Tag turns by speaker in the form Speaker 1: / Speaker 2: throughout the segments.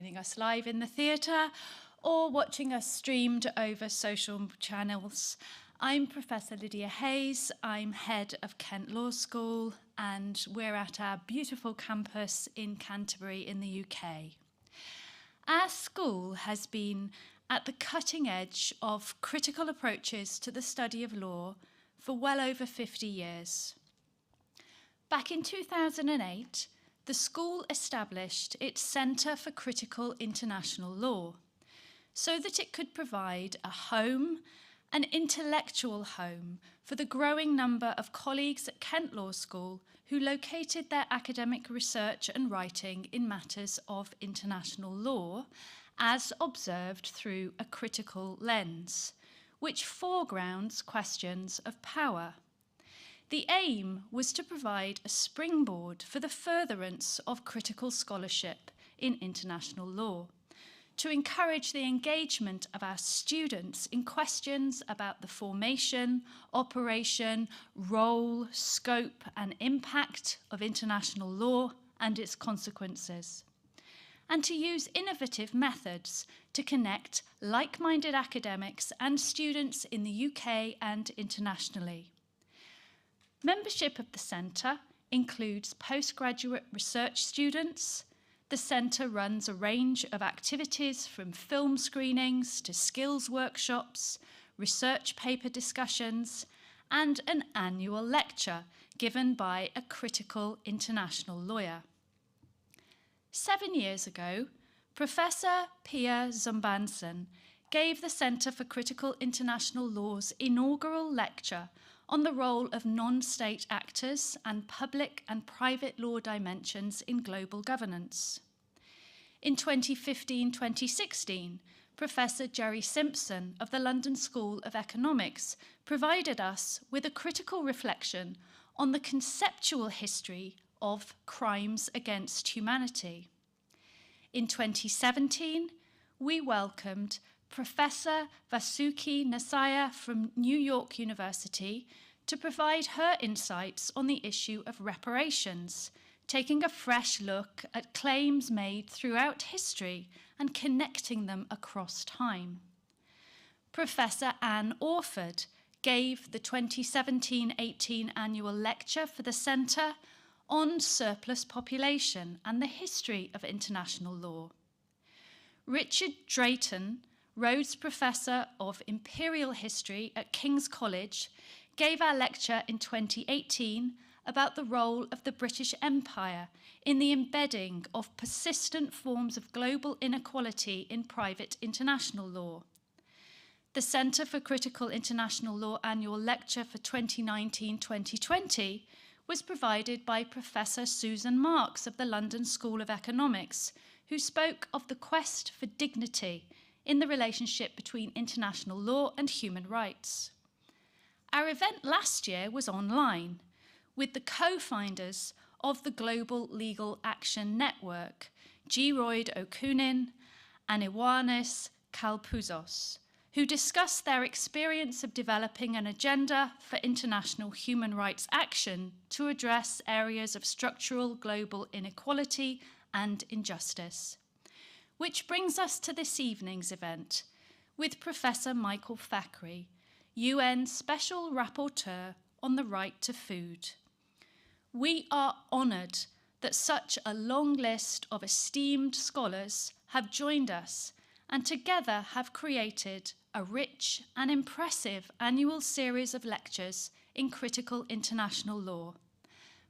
Speaker 1: Joining us live in the theatre or watching us streamed over social channels. I'm Professor Lydia Hayes. I'm head of Kent Law School and we're at our beautiful campus in Canterbury in the UK. Our school has been at the cutting edge of critical approaches to the study of law for well over 50 years. Back in 2008, the school established its Centre for Critical International Law so that it could provide a home, an intellectual home, for the growing number of colleagues at Kent Law School who located their academic research and writing in matters of international law as observed through a critical lens, which foregrounds questions of power. The aim was to provide a springboard for the furtherance of critical scholarship in international law, to encourage the engagement of our students in questions about the formation, operation, role, scope, and impact of international law and its consequences, and to use innovative methods to connect like-minded academics and students in the UK and internationally. Membership of the Centre includes postgraduate research students. The Centre runs a range of activities from film screenings to skills workshops, research paper discussions, and an annual lecture given by a critical international lawyer. 7 years ago, Professor Pia Zumbanson gave the Centre for Critical International Law's inaugural lecture on the role of non-state actors and public and private law dimensions in global governance. In 2015-2016, Professor Jerry Simpson of the London School of Economics provided us with a critical reflection on the conceptual history of crimes against humanity. In 2017, we welcomed Professor Vasuki Nasaya from New York University to provide her insights on the issue of reparations, taking a fresh look at claims made throughout history and connecting them across time. Professor Anne Orford gave the 2017-18 annual lecture for the Centre on surplus population and the history of international law. Richard Drayton, Rhodes Professor of Imperial History at King's College, gave our lecture in 2018 about the role of the British Empire in the embedding of persistent forms of global inequality in private international law. The Centre for Critical International Law annual lecture for 2019-2020 was provided by Professor Susan Marks of the London School of Economics, who spoke of the quest for dignity in the relationship between international law and human rights. Our event last year was online, with the co-founders of the Global Legal Action Network, Geroid Okunin and Ioannis Kalpouzos, who discussed their experience of developing an agenda for international human rights action to address areas of structural global inequality and injustice. Which brings us to this evening's event with Professor Michael Fakhri, UN Special Rapporteur on the Right to Food. We are honoured that such a long list of esteemed scholars have joined us and together have created a rich and impressive annual series of lectures in critical international law.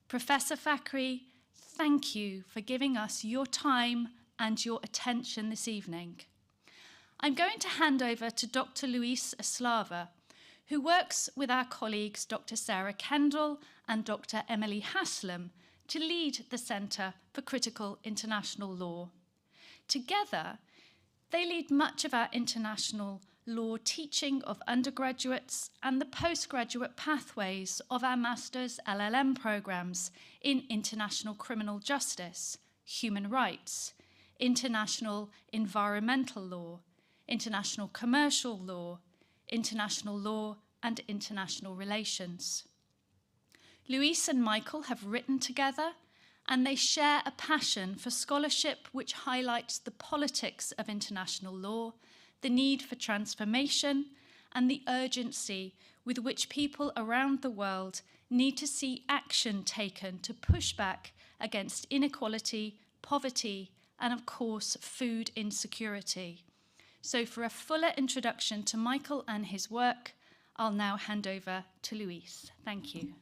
Speaker 1: Professor Fakhri, thank you for giving us your time and your attention this evening. I'm going to hand over to Dr. Luis Eslava, who works with our colleagues Dr. Sarah Kendall and Dr. Emily Haslam to lead the Centre for Critical International Law. Together, they lead much of our international law teaching of undergraduates and the postgraduate pathways of our Master's LLM programmes in international criminal justice, human rights, international environmental law, international commercial law, international law and international relations. Luis and Michael have written together and they share a passion for scholarship which highlights the politics of international law, the need for transformation, and the urgency with which people around the world need to see action taken to push back against inequality, poverty, and of course, food insecurity. So for a fuller introduction to Michael and his work, I'll now hand over to Louise. Thank you.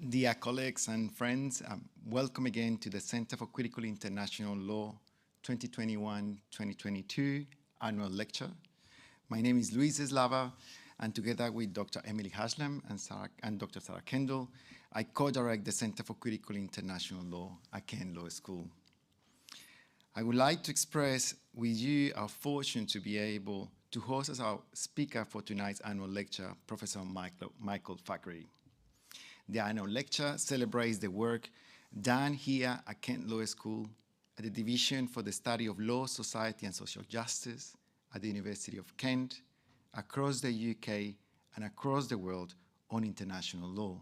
Speaker 2: Dear colleagues and friends, welcome again to the Centre for Critical International Law 2021-2022 annual lecture. My name is Luis Eslava, and together with Dr. Emily Haslam and Dr. Sarah Kendall, I co-direct the Centre for Critical International Law at Kent Law School. I would like to express with you our fortune to be able to host as our speaker for tonight's annual lecture, Professor Michael Fakhri. The annual lecture celebrates the work done here at Kent Law School at the Division for the Study of Law, Society and Social Justice at the University of Kent, across the UK and across the world on international law.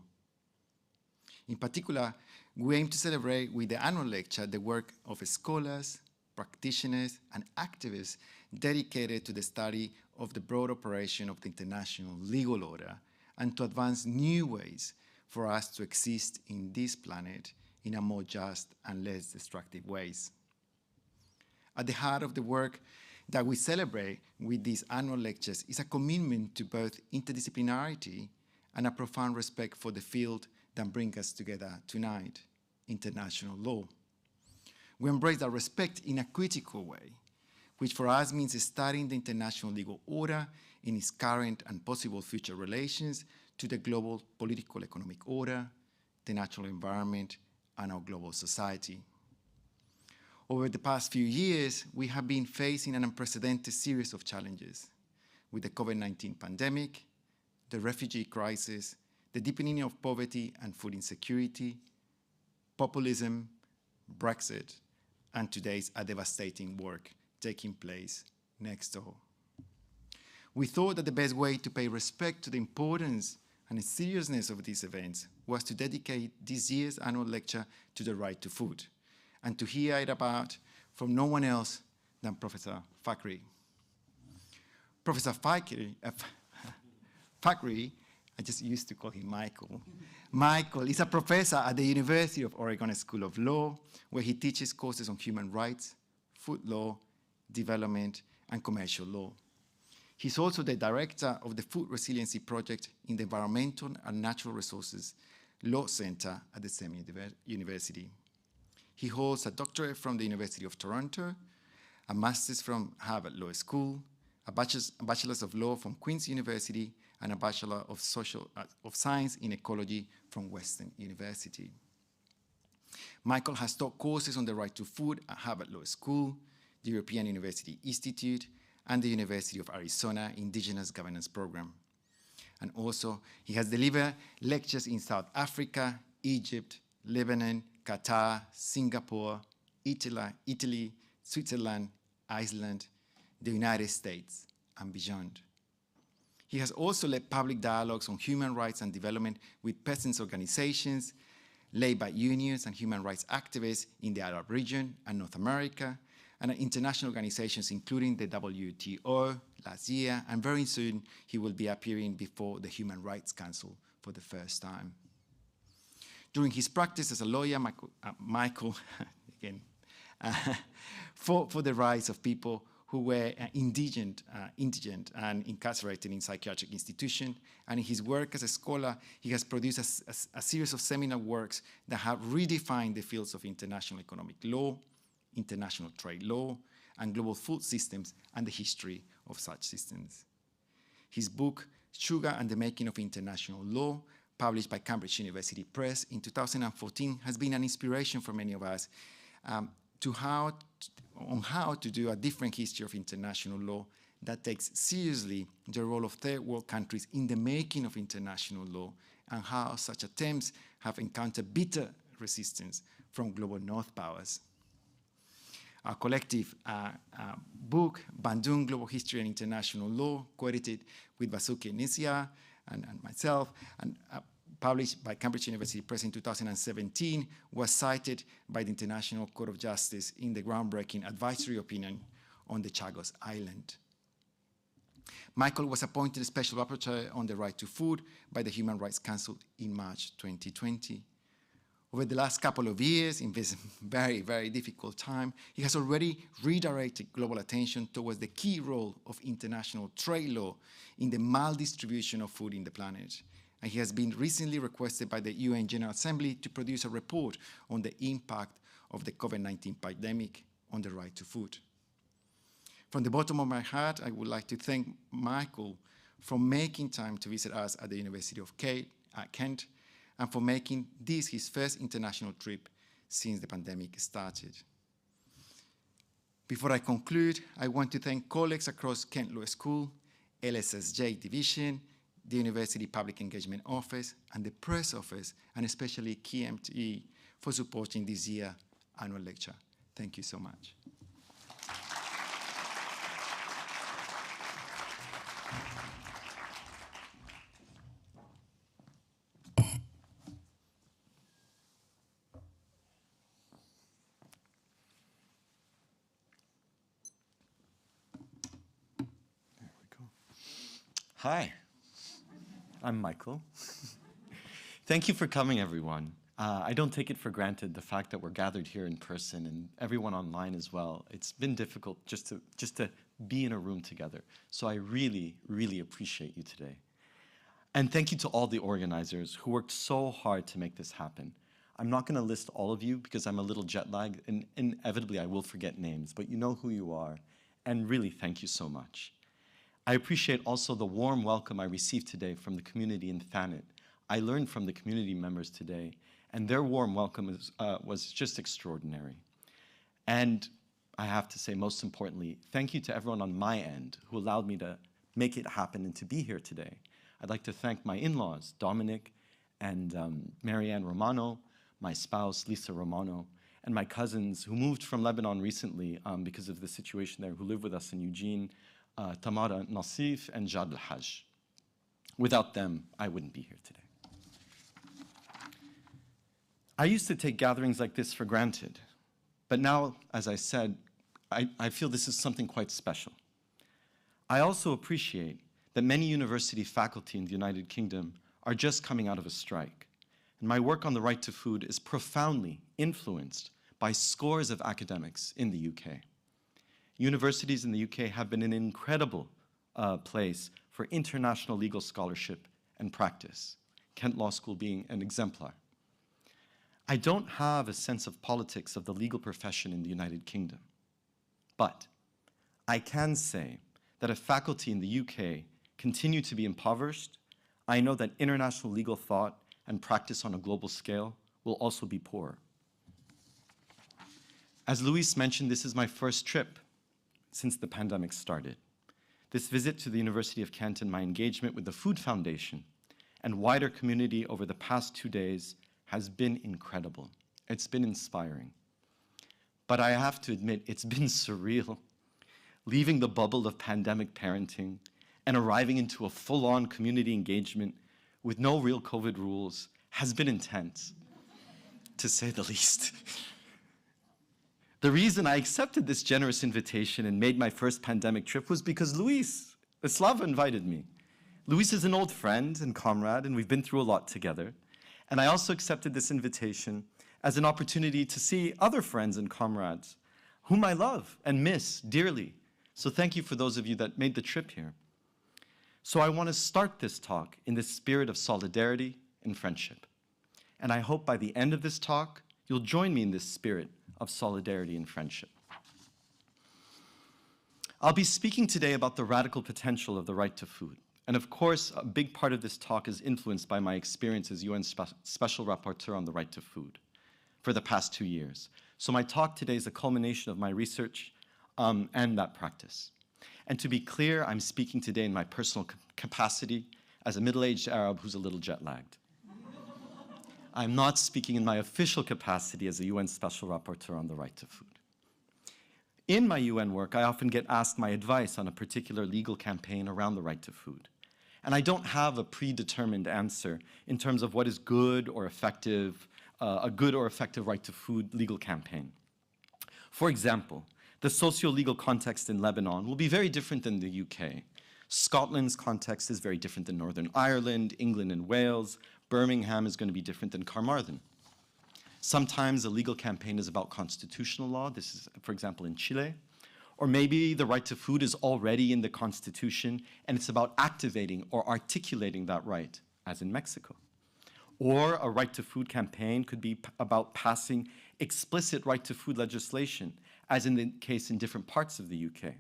Speaker 2: In particular, we aim to celebrate with the annual lecture the work of scholars, practitioners and activists dedicated to the study of the broad operation of the international legal order and to advance new ways for us to exist in this planet in a more just and less destructive ways. At the heart of the work that we celebrate with these annual lectures is a commitment to both interdisciplinarity and a profound respect for the field that brings us together tonight, international law. We embrace that respect in a critical way, which for us means studying the international legal order in its current and possible future relations to the global political economic order, the natural environment, and our global society. Over the past few years, we have been facing an unprecedented series of challenges with the COVID-19 pandemic, the refugee crisis, the deepening of poverty and food insecurity, populism, Brexit, and today's a devastating work taking place next door. We thought that the best way to pay respect to the importance and the seriousness of these events was to dedicate this year's annual lecture to the right to food and to hear it about from no one else than Professor Fakhri. Professor Fakhri, I just used to call him Michael. Michael is a professor at the University of Oregon School of Law, where he teaches courses on human rights, food law, development, and commercial law. He's also the director of the Food Resiliency Project in the Environmental and Natural Resources Law Centre at the same university. He holds a doctorate from the University of Toronto, a master's from Harvard Law School, a bachelor's of law from Queen's University, and a Bachelor of Science in Ecology from Western University. Michael has taught courses on the right to food at Harvard Law School, the European University Institute, and the University of Arizona Indigenous Governance Program. And also, he has delivered lectures in South Africa, Egypt, Lebanon, Qatar, Singapore, Italy, Switzerland, Iceland, the United States, and beyond. He has also led public dialogues on human rights and development with peasants' organizations, labor unions, and human rights activists in the Arab region and North America, and international organizations including the WTO last year, and very soon he will be appearing before the Human Rights Council for the first time. During his practice as a lawyer, Michael again, fought for the rights of people who were indigent and incarcerated in psychiatric institutions. And in his work as a scholar, he has produced a series of seminal works that have redefined the fields of international economic law, international trade law, and global food systems and the history of such systems. His book, Sugar and the Making of International Law, published by Cambridge University Press in 2014, has been an inspiration for many of us on how to do a different history of international law that takes seriously the role of third world countries in the making of international law, and how such attempts have encountered bitter resistance from global North powers. Our collective book, Bandung, Global History and International Law, co-edited with Basuki Nisia and myself, and published by Cambridge University Press in 2017, was cited by the International Court of Justice in the groundbreaking advisory opinion on the Chagos Island. Michael was appointed Special Rapporteur on the Right to Food by the Human Rights Council in March 2020. Over the last couple of years, in this very, very difficult time, he has already redirected global attention towards the key role of international trade law in the maldistribution of food in the planet. And he has been recently requested by the UN General Assembly to produce a report on the impact of the COVID-19 pandemic on the right to food. From the bottom of my heart, I would like to thank Michael for making time to visit us at the University of Kent, and for making this his first international trip since the pandemic started. Before I conclude, I want to thank colleagues across Kent Law School, LSSJ Division, the University Public Engagement Office, and the Press Office, and especially KMTE for supporting this year's annual lecture. Thank you so much.
Speaker 3: Hi, I'm Michael. Thank you for coming, everyone. I don't take it for granted the fact that we're gathered here in person and everyone online as well. It's been difficult just to be in a room together. So I really, really appreciate you today. And thank you to all the organizers who worked so hard to make this happen. I'm not going to list all of you because I'm a little jet lagged, and inevitably I will forget names, but you know who you are. And really, thank you so much. I appreciate also the warm welcome I received today from the community in Thanet. I learned from the community members today, and their warm welcome was just extraordinary. And I have to say, most importantly, thank you to everyone on my end who allowed me to make it happen and to be here today. I'd like to thank my in-laws, Dominic and Marianne Romano, my spouse, Lisa Romano, and my cousins who moved from Lebanon recently because of the situation there, who live with us in Eugene, Tamara Nassif and Jad Al-Hajj. Without them, I wouldn't be here today. I used to take gatherings like this for granted, but now, as I said, I feel this is something quite special. I also appreciate that many university faculty in the United Kingdom are just coming out of a strike, and my work on the right to food is profoundly influenced by scores of academics in the UK. Universities in the UK have been an incredible place for international legal scholarship and practice, Kent Law School being an exemplar. I don't have a sense of politics of the legal profession in the United Kingdom, but I can say that if faculty in the UK continue to be impoverished, I know that international legal thought and practice on a global scale will also be poorer. As Luis mentioned, this is my first trip since the pandemic started. This visit to the University of Kent and my engagement with the Food Foundation and wider community over the past 2 days has been incredible. It's been inspiring. But I have to admit, it's been surreal. Leaving the bubble of pandemic parenting and arriving into a full-on community engagement with no real COVID rules has been intense, to say the least. The reason I accepted this generous invitation and made my first pandemic trip was because Luis Slava invited me. Luis is an old friend and comrade, and we've been through a lot together. And I also accepted this invitation as an opportunity to see other friends and comrades whom I love and miss dearly. So thank you for those of you that made the trip here. So I want to start this talk in the spirit of solidarity and friendship. And I hope by the end of this talk, you'll join me in this spirit of solidarity and friendship. I'll be speaking today about the radical potential of the right to food. And of course, a big part of this talk is influenced by my experience as UN Special Rapporteur on the right to food for the past 2 years. So my talk today is a culmination of my research and that practice. And to be clear, I'm speaking today in my personal capacity as a middle-aged Arab who's a little jet-lagged. I'm not speaking in my official capacity as a UN Special Rapporteur on the right to food. In my UN work, I often get asked my advice on a particular legal campaign around the right to food. And I don't have a predetermined answer in terms of what is good or effective, a good or effective right to food legal campaign. For example, the socio-legal context in Lebanon will be very different than the UK. Scotland's context is very different than Northern Ireland, England and Wales. Birmingham is going to be different than Carmarthen. Sometimes a legal campaign is about constitutional law. This is, for example, in Chile. Or maybe the right to food is already in the Constitution and it's about activating or articulating that right, as in Mexico. Or a right to food campaign could be about passing explicit right to food legislation, as in the case in different parts of the UK.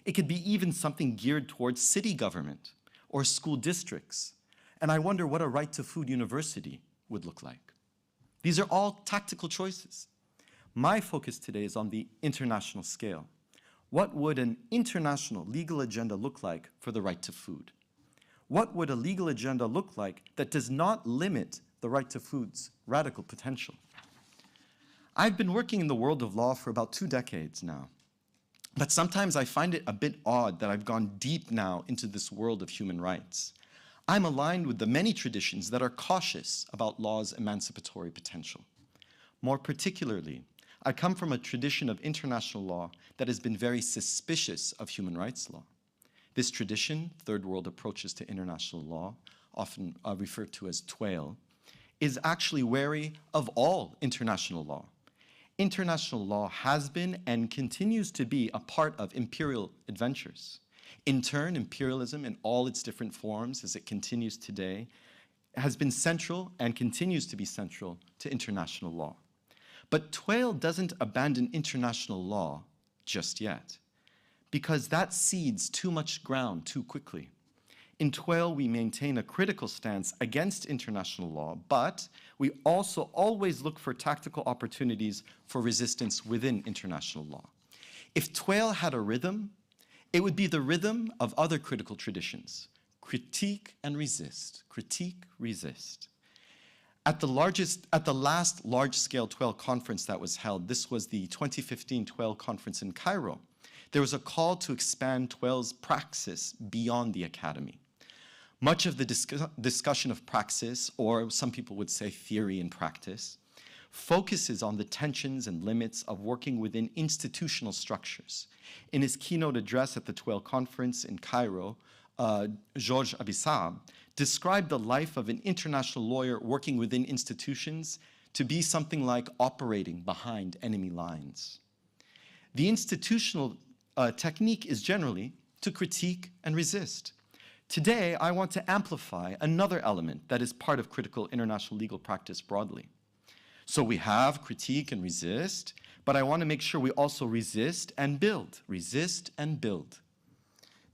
Speaker 3: It could be even something geared towards city government or school districts. And I wonder what a right to food university would look like. These are all tactical choices. My focus today is on the international scale. What would an international legal agenda look like for the right to food? What would a legal agenda look like that does not limit the right to food's radical potential? I've been working in the world of law for about 2 decades now, but sometimes I find it a bit odd that I've gone deep now into this world of human rights. I'm aligned with the many traditions that are cautious about law's emancipatory potential. More particularly, I come from a tradition of international law that has been very suspicious of human rights law. This tradition, third world approaches to international law, often referred to as TWAIL, is actually wary of all international law. International law has been and continues to be a part of imperial adventures. In turn, imperialism in all its different forms as it continues today has been central and continues to be central to international law. But TWAIL doesn't abandon international law just yet, because that cedes too much ground too quickly. In TWAIL, we maintain a critical stance against international law, but we also always look for tactical opportunities for resistance within international law. If TWAIL had a rhythm, it would be the rhythm of other critical traditions: critique and resist, critique, resist. At the last large-scale TWAIL conference that was held, this was the 2015 TWAIL conference in Cairo, there was a call to expand TWAIL's praxis beyond the academy. Much of the discussion of praxis, or some people would say theory and practice, focuses on the tensions and limits of working within institutional structures. In his keynote address at the TWAIL conference in Cairo, Georges Abissab described the life of an international lawyer working within institutions to be something like operating behind enemy lines. The institutional technique is generally to critique and resist. Today, I want to amplify another element that is part of critical international legal practice broadly. So we have critique and resist, but I want to make sure we also resist and build. Resist and build.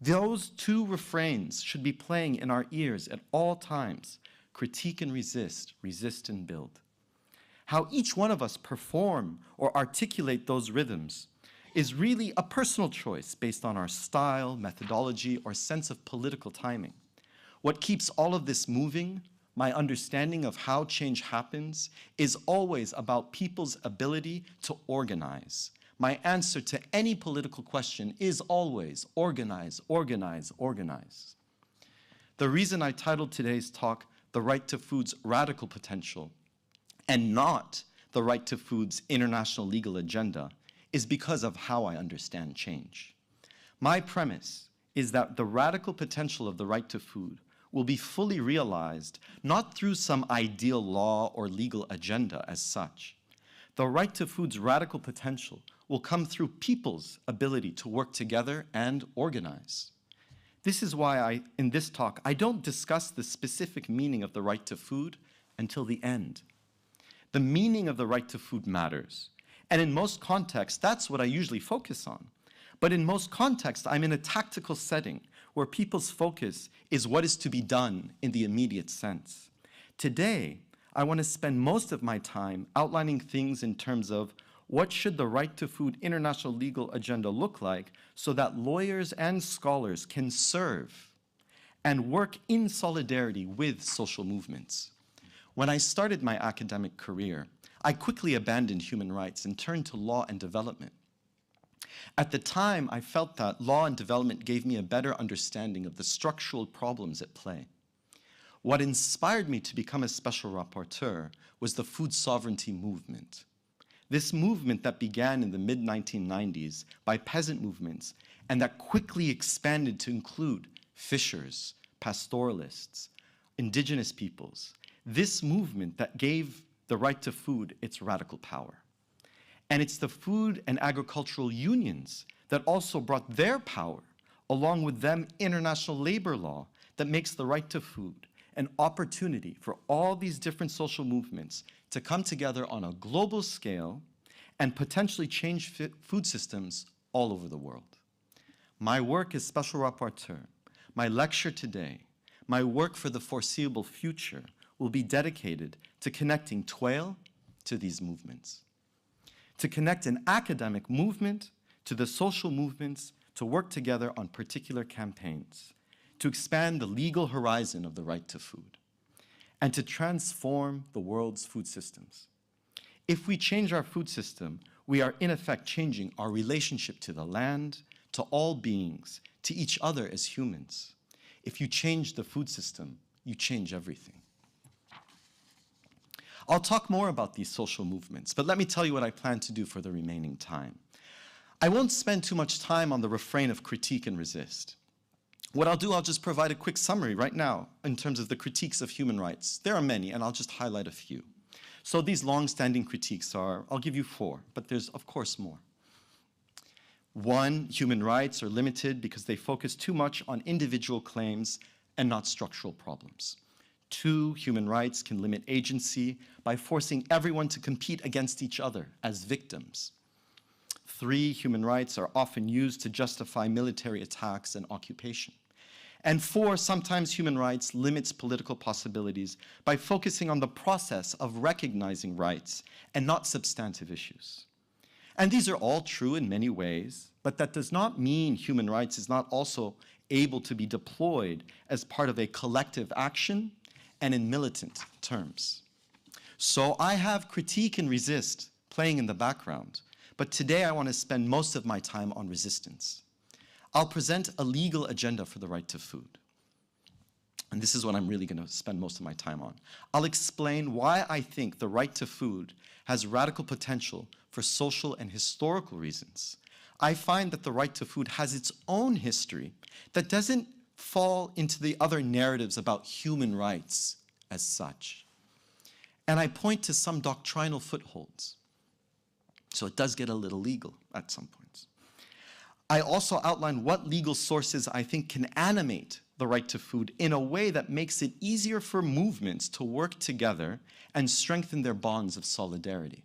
Speaker 3: Those two refrains should be playing in our ears at all times. Critique and resist, resist and build. How each one of us perform or articulate those rhythms is really a personal choice based on our style, methodology, or sense of political timing. What keeps all of this moving, my understanding of how change happens, is always about people's ability to organize. My answer to any political question is always organize, organize, organize. The reason I titled today's talk The Right to Food's Radical Potential and not The Right to Food's International Legal Agenda is because of how I understand change. My premise is that the radical potential of the right to food will be fully realized not through some ideal law or legal agenda as such. The right to food's radical potential will come through people's ability to work together and organize. This is why in this talk, I don't discuss the specific meaning of the right to food until the end. The meaning of the right to food matters. And in most contexts, that's what I usually focus on. But in most contexts, I'm in a tactical setting where people's focus is what is to be done in the immediate sense. Today, I want to spend most of my time outlining things in terms of what should the right to food international legal agenda look like so that lawyers and scholars can serve and work in solidarity with social movements. When I started my academic career, I quickly abandoned human rights and turned to law and development. At the time, I felt that law and development gave me a better understanding of the structural problems at play. What inspired me to become a special rapporteur was the food sovereignty movement. This movement that began in the mid-1990s by peasant movements and that quickly expanded to include fishers, pastoralists, indigenous peoples. This movement that gave the right to food its radical power. And it's the food and agricultural unions that also brought their power, along with them international labor law, that makes the right to food an opportunity for all these different social movements to come together on a global scale and potentially change food systems all over the world. My work as Special Rapporteur, my lecture today, my work for the foreseeable future will be dedicated to connecting TWAIL to these movements, to connect an academic movement to the social movements to work together on particular campaigns, to expand the legal horizon of the right to food, and to transform the world's food systems. If we change our food system, we are in effect changing our relationship to the land, to all beings, to each other as humans. If you change the food system, you change everything. I'll talk more about these social movements, but let me tell you what I plan to do for the remaining time. I won't spend too much time on the refrain of critique and resist. What I'll do, I'll just provide a quick summary right now in terms of the critiques of human rights. There are many, and I'll just highlight a few. So these long-standing critiques are, I'll give you 4, but there's of course more. 1, human rights are limited because they focus too much on individual claims and not structural problems. 2, human rights can limit agency by forcing everyone to compete against each other as victims. 3, human rights are often used to justify military attacks and occupation. And 4, sometimes human rights limits political possibilities by focusing on the process of recognizing rights and not substantive issues. And these are all true in many ways, but that does not mean human rights is not also able to be deployed as part of a collective action and in militant terms. So I have critique and resist playing in the background, but today I want to spend most of my time on resistance. I'll present a legal agenda for the right to food. And this is what I'm really going to spend most of my time on. I'll explain why I think the right to food has radical potential for social and historical reasons. I find that the right to food has its own history that doesn't fall into the other narratives about human rights as such. And I point to some doctrinal footholds. So it does get a little legal at some points. I also outline what legal sources I think can animate the right to food in a way that makes it easier for movements to work together and strengthen their bonds of solidarity.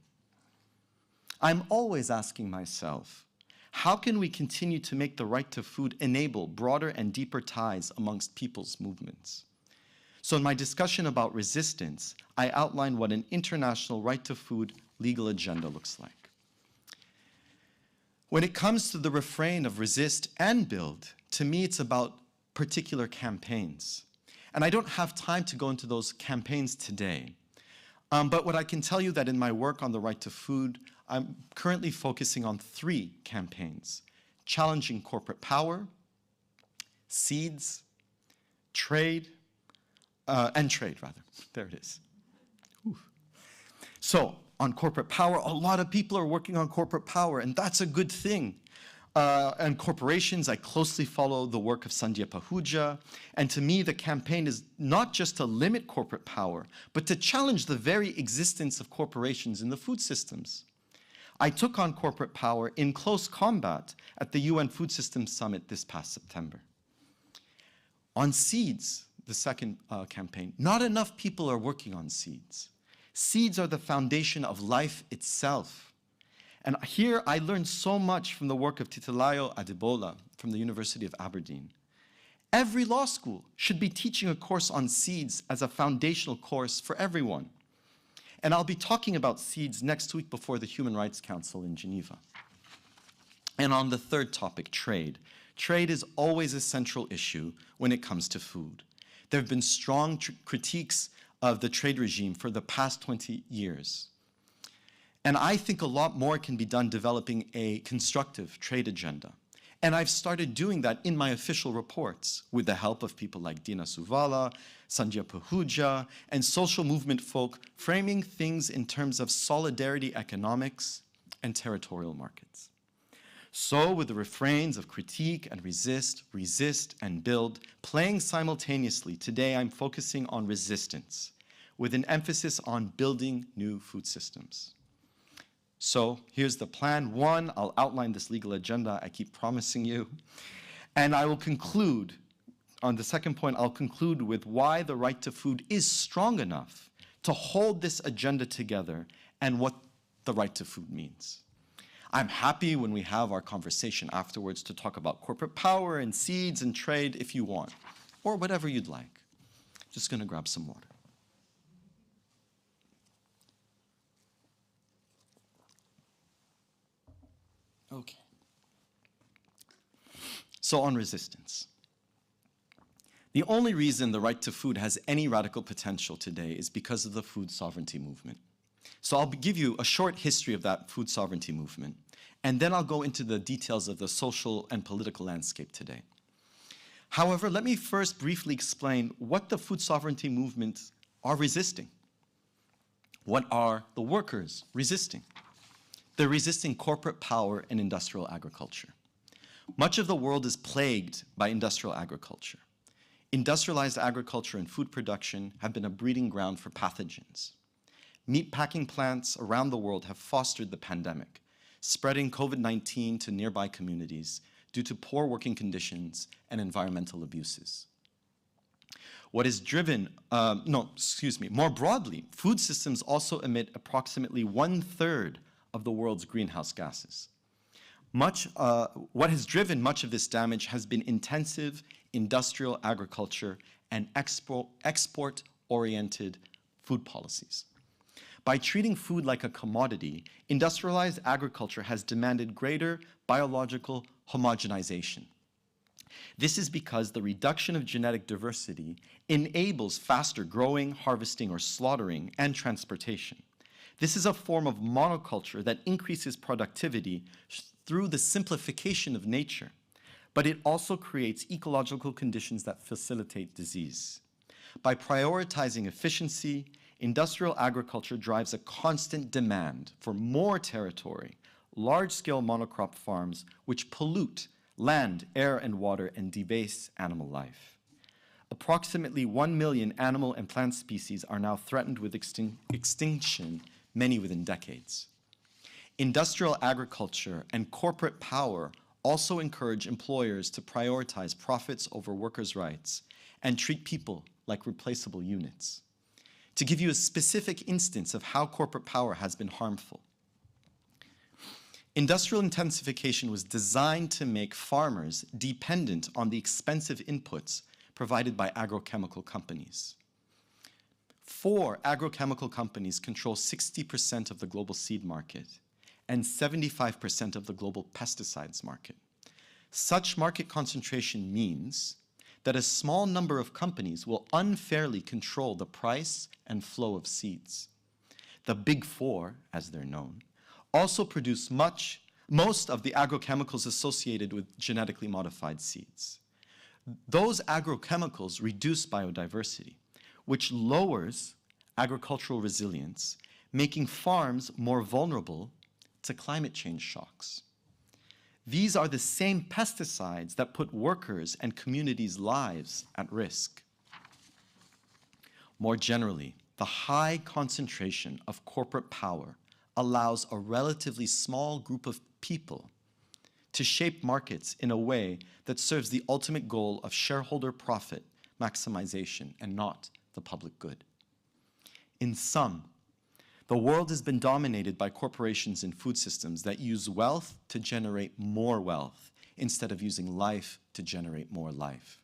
Speaker 3: I'm always asking myself, how can we continue to make the right to food enable broader and deeper ties amongst people's movements? So in my discussion about resistance, I outline what an international right to food legal agenda looks like. When it comes to the refrain of resist and build, to me it's about particular campaigns. And I don't have time to go into those campaigns today. But what I can tell you that in my work on the right to food, I'm currently focusing on 3 campaigns: challenging corporate power, seeds, trade, and trade rather. There it is. Ooh. So on corporate power, a lot of people are working on corporate power, and that's a good thing. And corporations, I closely follow the work of Sandhya Pahuja, and to me the campaign is not just to limit corporate power, but to challenge the very existence of corporations in the food systems. I took on corporate power in close combat at the UN Food Systems Summit this past September. On seeds, the second campaign, not enough people are working on seeds. Seeds are the foundation of life itself. And here I learned so much from the work of Titilayo Adebola from the University of Aberdeen. Every law school should be teaching a course on seeds as a foundational course for everyone. And I'll be talking about seeds next week before the Human Rights Council in Geneva. And on the third topic, trade. Trade is always a central issue when it comes to food. There have been strong critiques of the trade regime for the past 20 years. And I think a lot more can be done developing a constructive trade agenda. And I've started doing that in my official reports with the help of people like Dina Suvala, Sanjay Pahuja, and social movement folk framing things in terms of solidarity economics and territorial markets. So with the refrains of critique and resist, resist and build, playing simultaneously, today I'm focusing on resistance with an emphasis on building new food systems. So here's the plan. One, I'll outline this legal agenda I keep promising you. And I will conclude, on the second point, I'll conclude with why the right to food is strong enough to hold this agenda together and what the right to food means. I'm happy when we have our conversation afterwards to talk about corporate power and seeds and trade if you want, or whatever you'd like. Just gonna grab some water. Okay. So on resistance. The only reason the right to food has any radical potential today is because of the food sovereignty movement. So I'll give you a short history of that food sovereignty movement, and then I'll go into the details of the social and political landscape today. However, let me first briefly explain what the food sovereignty movements are resisting. What are the workers resisting? They're resisting corporate power and industrial agriculture. Much of the world is plagued by industrial agriculture. Industrialized agriculture and food production have been a breeding ground for pathogens. Meatpacking plants around the world have fostered the pandemic, spreading COVID-19 to nearby communities due to poor working conditions and environmental abuses. What is driven, more broadly, food systems also emit approximately 1/3 of the world's greenhouse gases. What has driven much of this damage has been intensive industrial agriculture and export-oriented food policies. By treating food like a commodity, industrialized agriculture has demanded greater biological homogenization. This is because the reduction of genetic diversity enables faster growing, harvesting, or slaughtering, and transportation. This is a form of monoculture that increases productivity through the simplification of nature, but it also creates ecological conditions that facilitate disease. By prioritizing efficiency, industrial agriculture drives a constant demand for more territory, large-scale monocrop farms which pollute land, air, and water and debase animal life. Approximately 1 million animal and plant species are now threatened with extinction, many within decades. Industrial agriculture and corporate power also encourage employers to prioritize profits over workers' rights and treat people like replaceable units. To give you a specific instance of how corporate power has been harmful, industrial intensification was designed to make farmers dependent on the expensive inputs provided by agrochemical companies. 4 agrochemical companies control 60% of the global seed market and 75% of the global pesticides market. Such market concentration means that a small number of companies will unfairly control the price and flow of seeds. The Big Four, as they're known, also produce most of the agrochemicals associated with genetically modified seeds. Those agrochemicals reduce biodiversity, which lowers agricultural resilience, making farms more vulnerable to climate change shocks. These are the same pesticides that put workers and communities' lives at risk. More generally, the high concentration of corporate power allows a relatively small group of people to shape markets in a way that serves the ultimate goal of shareholder profit maximization and not the public good. In sum, the world has been dominated by corporations and food systems that use wealth to generate more wealth instead of using life to generate more life.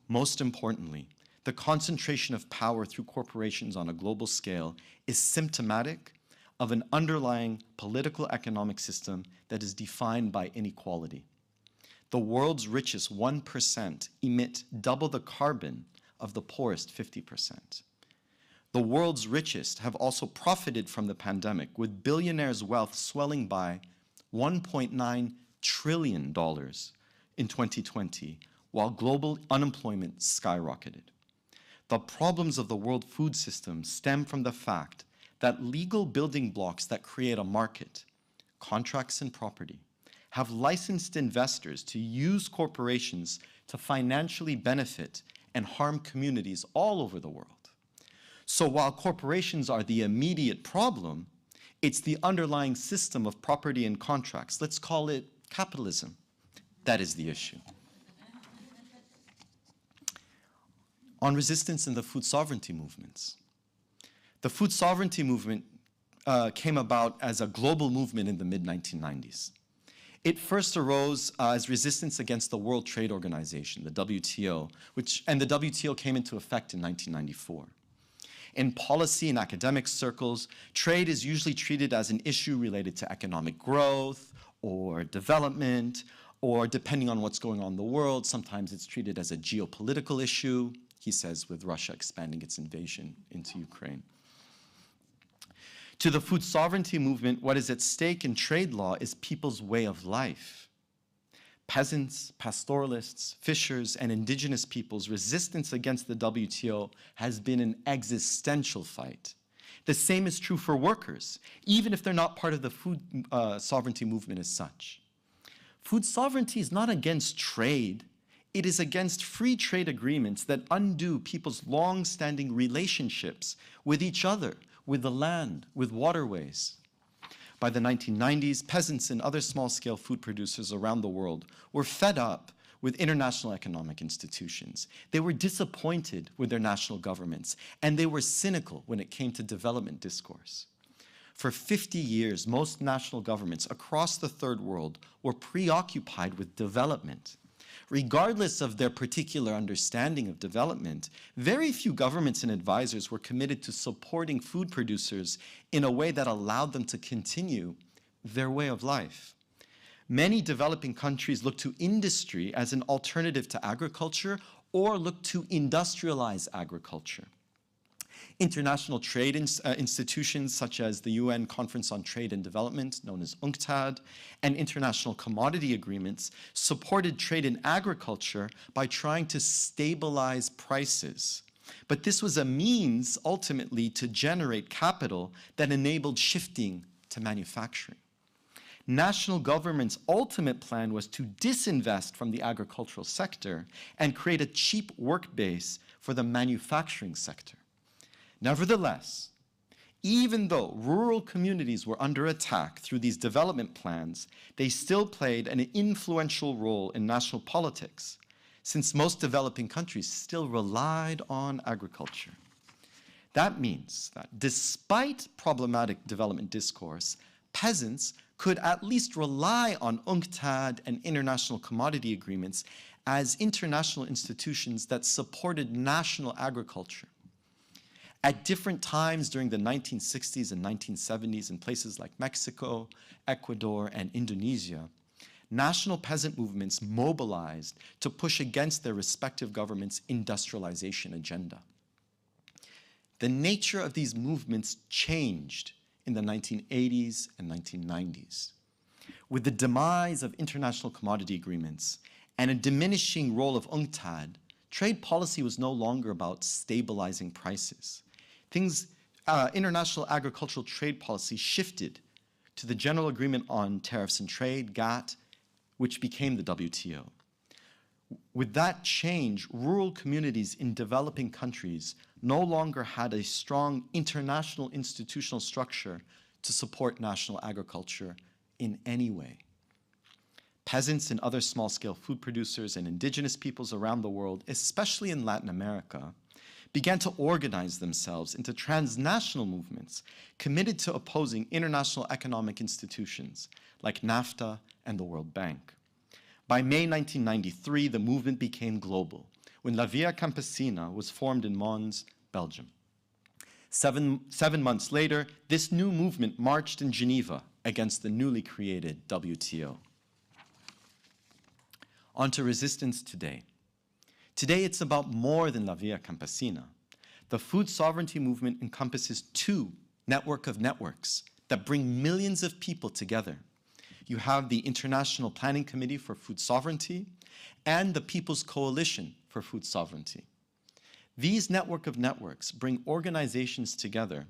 Speaker 3: Most importantly, the concentration of power through corporations on a global scale is symptomatic of an underlying political economic system that is defined by inequality. The world's richest 1% emit double the carbon of the poorest 50%. The world's richest have also profited from the pandemic, with billionaires' wealth swelling by $1.9 trillion in 2020, while global unemployment skyrocketed. The problems of the world food system stem from the fact that legal building blocks that create a market, contracts and property, have licensed investors to use corporations to financially benefit and harm communities all over the world. So while corporations are the immediate problem, it's the underlying system of property and contracts, let's call it capitalism, that is the issue. On resistance in the food sovereignty movements. The food sovereignty movement came about as a global movement in the mid-1990s. It first arose as resistance against the World Trade Organization, the WTO, and the WTO came into effect in 1994. In policy and academic circles, trade is usually treated as an issue related to economic growth or development, or depending on what's going on in the world, sometimes it's treated as a geopolitical issue, he says, with Russia expanding its invasion into Ukraine. To the food sovereignty movement, what is at stake in trade law is people's way of life. Peasants, pastoralists, fishers, and indigenous peoples' resistance against the WTO has been an existential fight. The same is true for workers, even if they're not part of the food sovereignty movement as such. Food sovereignty is not against trade. It is against free trade agreements that undo people's long-standing relationships with each other, with the land, with waterways. By the 1990s, peasants and other small-scale food producers around the world were fed up with international economic institutions. They were disappointed with their national governments, and they were cynical when it came to development discourse. For 50 years, most national governments across the third world were preoccupied with development. Regardless of their particular understanding of development, very few governments and advisors were committed to supporting food producers in a way that allowed them to continue their way of life. Many developing countries look to industry as an alternative to agriculture or look to industrialize agriculture. International trade institutions such as the UN Conference on Trade and Development, known as UNCTAD, and international commodity agreements supported trade in agriculture by trying to stabilize prices. But this was a means, ultimately, to generate capital that enabled shifting to manufacturing. National government's ultimate plan was to disinvest from the agricultural sector and create a cheap work base for the manufacturing sector. Nevertheless, even though rural communities were under attack through these development plans, they still played an influential role in national politics, since most developing countries still relied on agriculture. That means that despite problematic development discourse, peasants could at least rely on UNCTAD and international commodity agreements as international institutions that supported national agriculture. At different times during the 1960s and 1970s in places like Mexico, Ecuador, and Indonesia, national peasant movements mobilized to push against their respective governments' industrialization agenda. The nature of these movements changed in the 1980s and 1990s. With the demise of international commodity agreements and a diminishing role of UNCTAD, trade policy was no longer about stabilizing prices. International agricultural trade policy shifted to the General Agreement on Tariffs and Trade, GATT, which became the WTO. With that change, rural communities in developing countries no longer had a strong international institutional structure to support national agriculture in any way. Peasants and other small-scale food producers and indigenous peoples around the world, especially in Latin America, began to organize themselves into transnational movements committed to opposing international economic institutions like NAFTA and the World Bank. By May 1993, the movement became global, when La Via Campesina was formed in Mons, Belgium. Seven months later, this new movement marched in Geneva against the newly created WTO. On to resistance today. Today, it's about more than La Via Campesina. The food sovereignty movement encompasses two network of networks that bring millions of people together. You have the International Planning Committee for Food Sovereignty and the People's Coalition for Food Sovereignty. These network of networks bring organizations together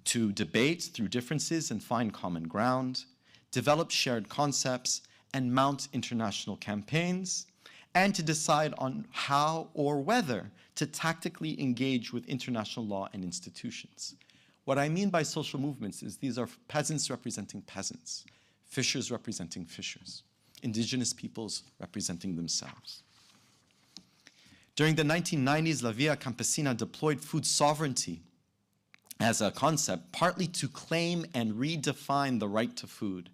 Speaker 3: to debate through differences and find common ground, develop shared concepts, and mount international campaigns, and to decide on how or whether to tactically engage with international law and institutions. What I mean by social movements is these are peasants representing peasants, fishers representing fishers, indigenous peoples representing themselves. During the 1990s, La Via Campesina deployed food sovereignty as a concept, partly to claim and redefine the right to food.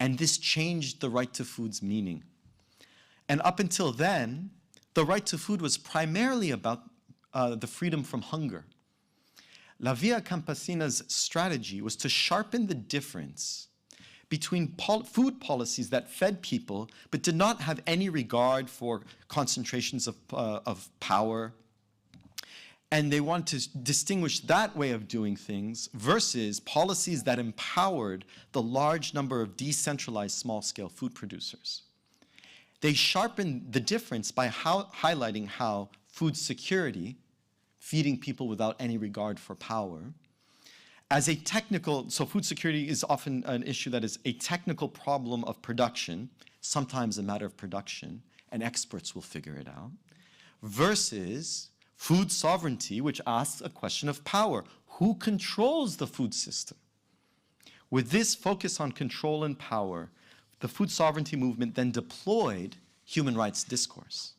Speaker 3: And this changed the right to food's meaning. And up until then, the right to food was primarily about the freedom from hunger. La Via Campesina's strategy was to sharpen the difference between food policies that fed people but did not have any regard for concentrations of power. And they want to distinguish that way of doing things versus policies that empowered the large number of decentralized small-scale food producers. They sharpened the difference by highlighting how food security, feeding people without any regard for power, as a technical, so food security is often an issue that is a technical problem of production, sometimes a matter of production, and experts will figure it out, versus food sovereignty, which asks a question of power. Who controls the food system? With this focus on control and power, the food sovereignty movement then deployed human rights discourse.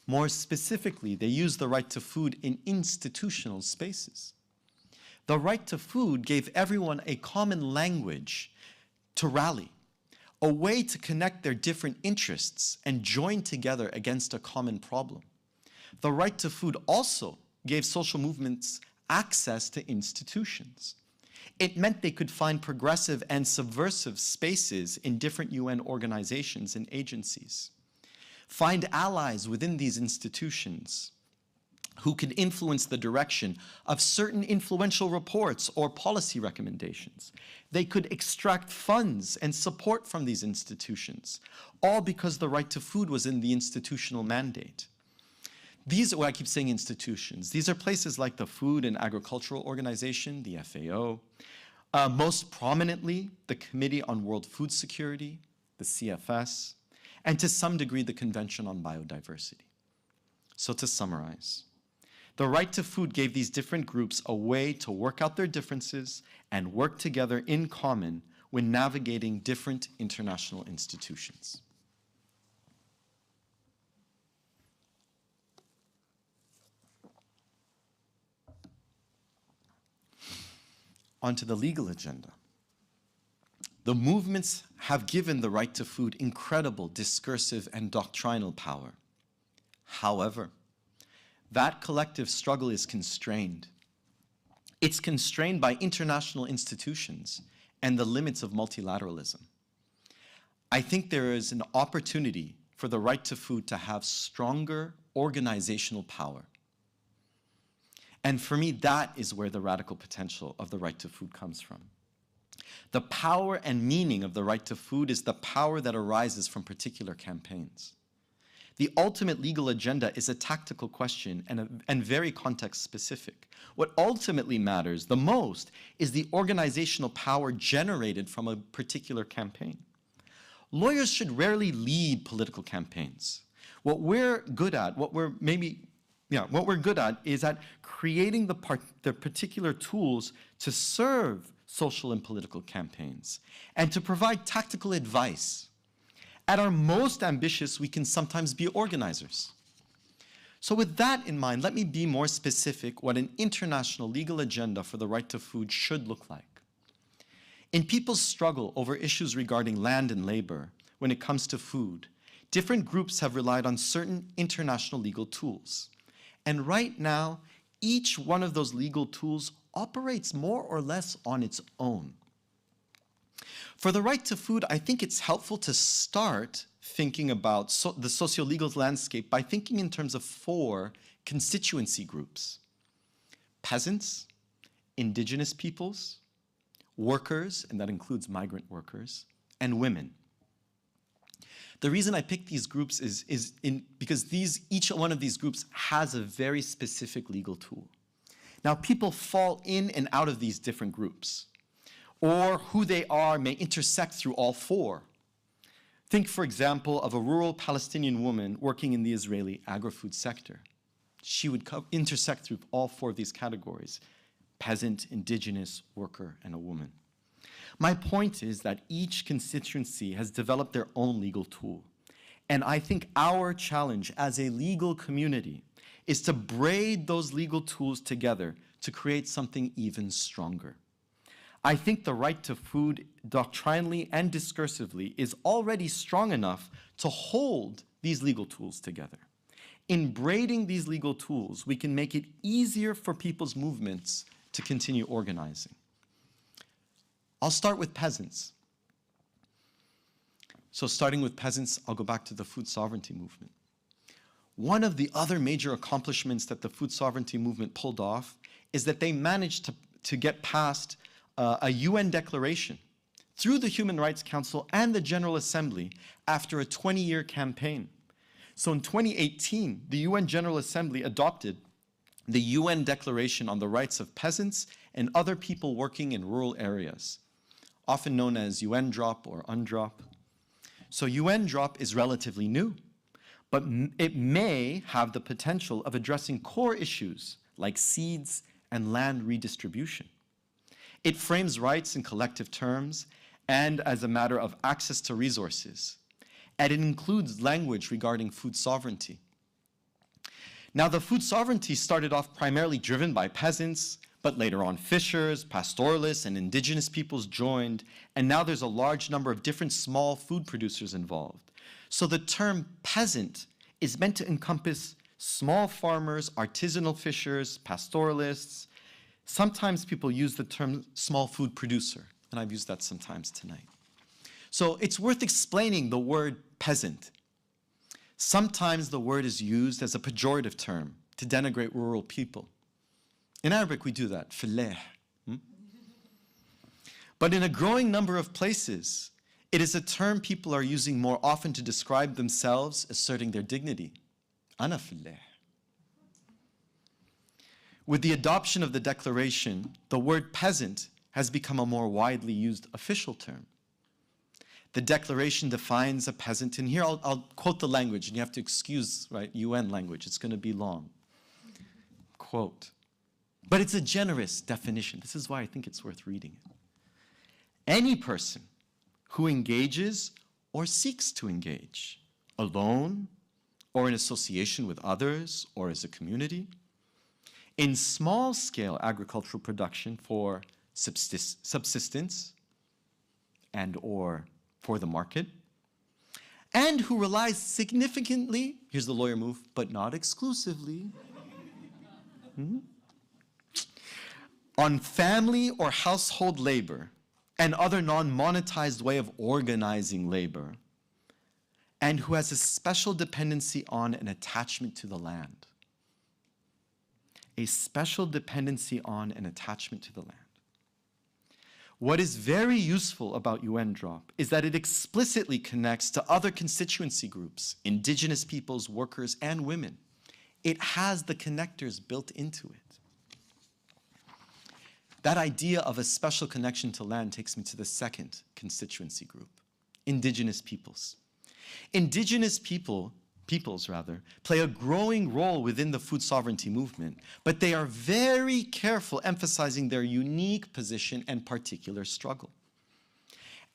Speaker 3: More specifically, they used the right to food in institutional spaces. The right to food gave everyone a common language to rally, a way to connect their different interests and join together against a common problem. The right to food also gave social movements access to institutions. It meant they could find progressive and subversive spaces in different UN organizations and agencies, find allies within these institutions who could influence the direction of certain influential reports or policy recommendations. They could extract funds and support from these institutions, all because the right to food was in the institutional mandate. These are, I keep saying institutions, these are places like the Food and Agricultural Organization, the FAO, most prominently the Committee on World Food Security, the CFS, and to some degree the Convention on Biodiversity. So to summarize, the right to food gave these different groups a way to work out their differences and work together in common when navigating different international institutions. Onto the legal agenda. The movements have given the right to food incredible discursive and doctrinal power. However, that collective struggle is constrained. It's constrained by international institutions and the limits of multilateralism. I think there is an opportunity for the right to food to have stronger organizational power. And for me, that is where the radical potential of the right to food comes from. The power and meaning of the right to food is the power that arises from particular campaigns. The ultimate legal agenda is a tactical question and very context-specific. What ultimately matters the most is the organizational power generated from a particular campaign. Lawyers should rarely lead political campaigns. What we're good at, what we're good at is at creating the particular tools to serve social and political campaigns and to provide tactical advice. At our most ambitious, we can sometimes be organizers. So with that in mind, let me be more specific what an international legal agenda for the right to food should look like. In people's struggle over issues regarding land and labor, when it comes to food, different groups have relied on certain international legal tools. And right now, each one of those legal tools operates more or less on its own. For the right to food, I think it's helpful to start thinking about the socio-legal landscape by thinking in terms of 4 constituency groups. peasants, indigenous peoples, workers, and that includes migrant workers, and women. The reason I picked these groups is because each one of these groups has a very specific legal tool. Now, people fall in and out of these different groups, or who they are may intersect through all four. Think, for example, of a rural Palestinian woman working in the Israeli agri-food sector. She would intersect through all four of these categories: peasant, indigenous, worker, and a woman. My point is that each constituency has developed their own legal tool. And I think our challenge as a legal community is to braid those legal tools together to create something even stronger. I think the right to food, doctrinally and discursively, is already strong enough to hold these legal tools together. In braiding these legal tools, we can make it easier for people's movements to continue organizing. I'll start with peasants. So starting with peasants, I'll go back to the food sovereignty movement. One of the other major accomplishments that the food sovereignty movement pulled off is that they managed to get past a UN declaration through the Human Rights Council and the General Assembly after a 20-year campaign. So in 2018, the UN General Assembly adopted the UN Declaration on the Rights of Peasants and Other People Working in Rural Areas, often known as UNDROP or UNDROP. So UNDROP is relatively new, but it may have the potential of addressing core issues like seeds and land redistribution. It frames rights in collective terms and as a matter of access to resources, and it includes language regarding food sovereignty. Now, the food sovereignty started off primarily driven by peasants, but later on fishers, pastoralists, and indigenous peoples joined, and now there's a large number of different small food producers involved. So the term peasant is meant to encompass small farmers, artisanal fishers, pastoralists. Sometimes people use the term small food producer, and I've used that sometimes tonight. So it's worth explaining the word peasant. Sometimes the word is used as a pejorative term to denigrate rural people. In Arabic, we do that, fileh. But in a growing number of places, it is a term people are using more often to describe themselves, asserting their dignity. Ana fileh. With the adoption of the declaration, the word peasant has become a more widely used official term. The declaration defines a peasant, and here I'll quote the language, and you have to excuse, right, UN language, it's going to be long. Quote. But it's a generous definition. This is why I think it's worth reading it. Any person who engages or seeks to engage, alone or in association with others or as a community, in small-scale agricultural production for subsistence and or for the market, and who relies significantly, here's the lawyer move, but not exclusively, on family or household labor and other non-monetized way of organizing labor, and who has a special dependency on an attachment to the land. A special dependency on an attachment to the land. What is very useful about UNDROP is that it explicitly connects to other constituency groups, indigenous peoples, workers, and women. It has the connectors built into it. That idea of a special connection to land takes me to the second constituency group, indigenous peoples. Indigenous peoples play a growing role within the food sovereignty movement, but they are very careful emphasizing their unique position and particular struggle.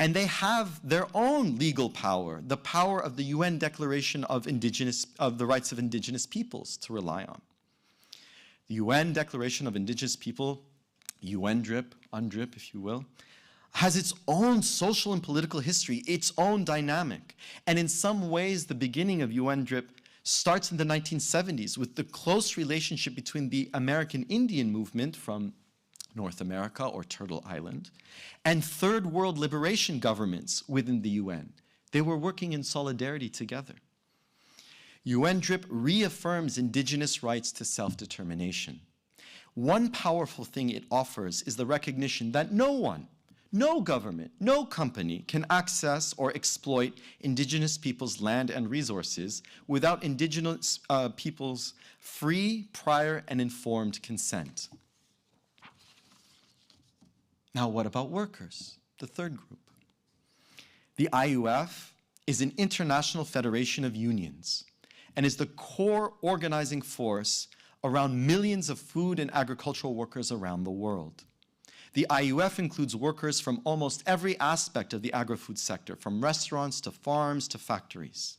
Speaker 3: And they have their own legal power, the power of the UN Declaration of the Rights of Indigenous Peoples to rely on. The UN Declaration of Indigenous People, UNDRIP, UNDRIP if you will, has its own social and political history, its own dynamic. And in some ways, the beginning of UNDRIP starts in the 1970s with the close relationship between the American Indian movement from North America or Turtle Island and third world liberation governments within the UN. They were working in solidarity together. UNDRIP reaffirms indigenous rights to self-determination. one powerful thing it offers is the recognition that no one, no government, no company can access or exploit indigenous people's land and resources without indigenous people's free, prior, and informed consent. Now, what about workers, the third group? The IUF is an international federation of unions and is the core organizing force around millions of food and agricultural workers around the world. The IUF includes workers from almost every aspect of the agri-food sector, from restaurants to farms to factories.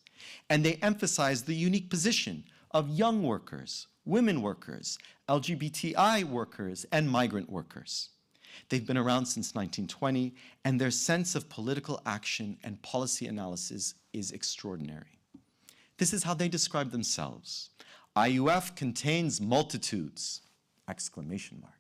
Speaker 3: And they emphasize the unique position of young workers, women workers, LGBTI workers, and migrant workers. They've been around since 1920, and their sense of political action and policy analysis is extraordinary. This is how they describe themselves. IUF contains multitudes, exclamation mark.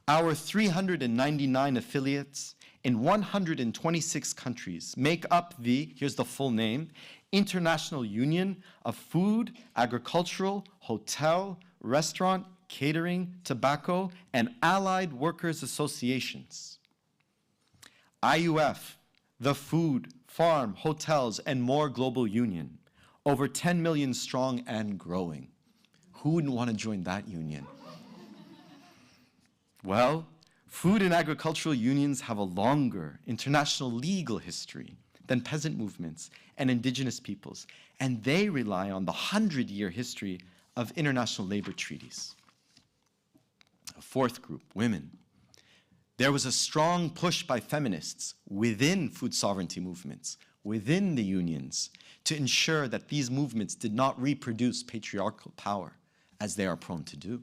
Speaker 3: Our 399 affiliates in 126 countries make up the, here's the full name, International Union of Food, Agricultural, Hotel, Restaurant, Catering, Tobacco, and Allied Workers Associations. IUF, the Food, Farm, Hotels, and More Global Union, over 10 million strong and growing. Who wouldn't want to join that union? Well, food and agricultural unions have a longer international legal history than peasant movements and indigenous peoples, and they rely on the 100-year history of international labor treaties. A fourth group, women. There was a strong push by feminists within food sovereignty movements, within the unions, to ensure that these movements did not reproduce patriarchal power, as they are prone to do.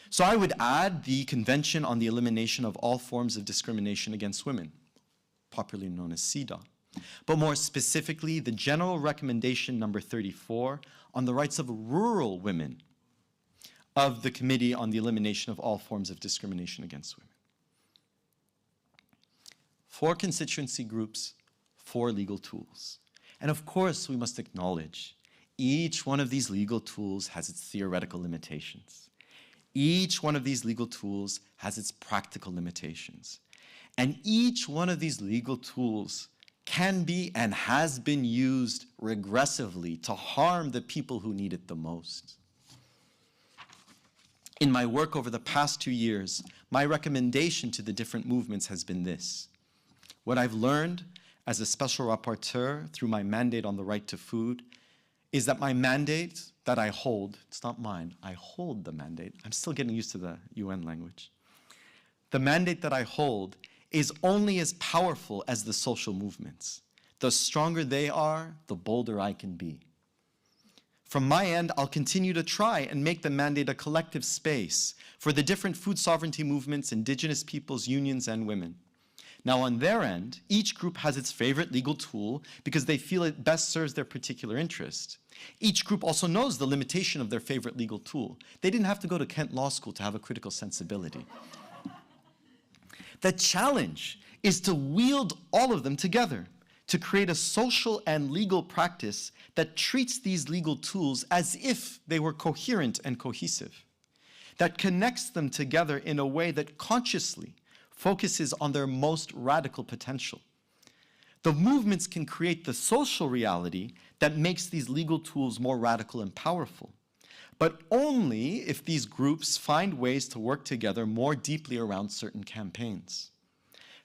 Speaker 3: So I would add the Convention on the Elimination of All Forms of Discrimination Against Women, popularly known as CEDAW, but more specifically, the General Recommendation number 34 on the rights of rural women of the Committee on the Elimination of All Forms of Discrimination Against Women. 4 constituency groups, 4 legal tools. And of course, we must acknowledge each one of these legal tools has its theoretical limitations. Each one of these legal tools has its practical limitations. And each one of these legal tools can be and has been used regressively to harm the people who need it the most. In my work over the past 2 years, my recommendation to the different movements has been this. What I've learned as a special rapporteur through my mandate on the right to food is that my mandate that I hold, it's not mine, I hold the mandate. I'm still getting used to the UN language. The mandate that I hold is only as powerful as the social movements. The stronger they are, the bolder I can be. From my end, I'll continue to try and make the mandate a collective space for the different food sovereignty movements, indigenous peoples, unions, and women. Now, on their end, each group has its favorite legal tool because they feel it best serves their particular interest. Each group also knows the limitation of their favorite legal tool. They didn't have to go to Kent Law School to have a critical sensibility. The challenge is to wield all of them together, to create a social and legal practice that treats these legal tools as if they were coherent and cohesive, that connects them together in a way that consciously focuses on their most radical potential. The movements can create the social reality that makes these legal tools more radical and powerful, but only if these groups find ways to work together more deeply around certain campaigns.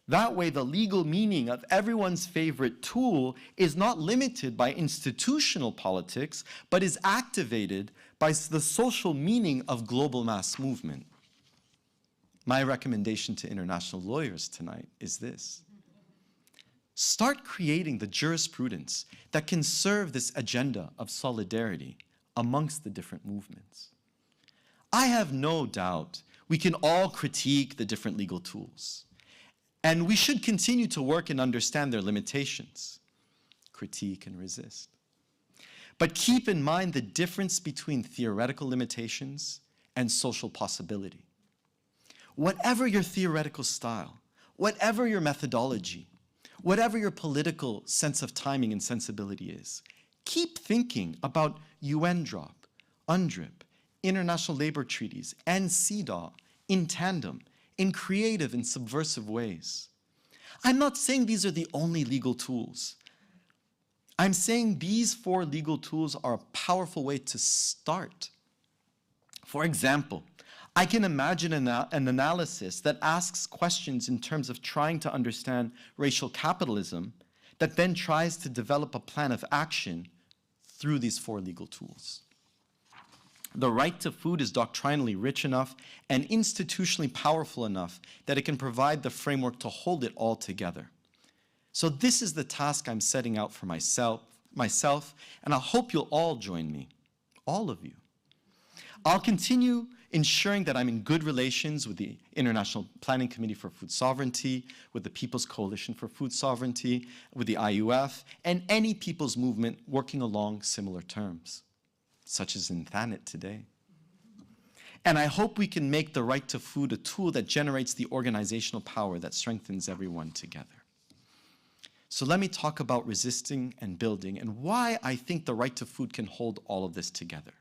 Speaker 3: That way, the legal meaning of everyone's favorite tool is not limited by institutional politics, but is activated by the social meaning of global mass movement. My recommendation to international lawyers tonight is this. Start creating the jurisprudence that can serve this agenda of solidarity amongst the different movements. I have no doubt we can all critique the different legal tools, and we should continue to work and understand their limitations, critique and resist. But keep in mind the difference between theoretical limitations and social possibility. Whatever your theoretical style, whatever your methodology, whatever your political sense of timing and sensibility is, keep thinking about UN drop, UNDRIP, international labor treaties, and CEDAW in tandem, in creative and subversive ways. I'm not saying these are the only legal tools. I'm saying these 4 legal tools are a powerful way to start. For example, I can imagine an analysis that asks questions in terms of trying to understand racial capitalism that then tries to develop a plan of action through these 4 legal tools. The right to food is doctrinally rich enough and institutionally powerful enough that it can provide the framework to hold it all together. So this is the task I'm setting out for myself, and I hope you'll all join me, all of you. I'll continue ensuring that I'm in good relations with the International Planning Committee for Food Sovereignty, with the People's Coalition for Food Sovereignty, with the IUF, and any people's movement working along similar terms, such as in Thanet today. And I hope we can make the right to food a tool that generates the organizational power that strengthens everyone together. So let me talk about resisting and building and why I think the right to food can hold all of this together.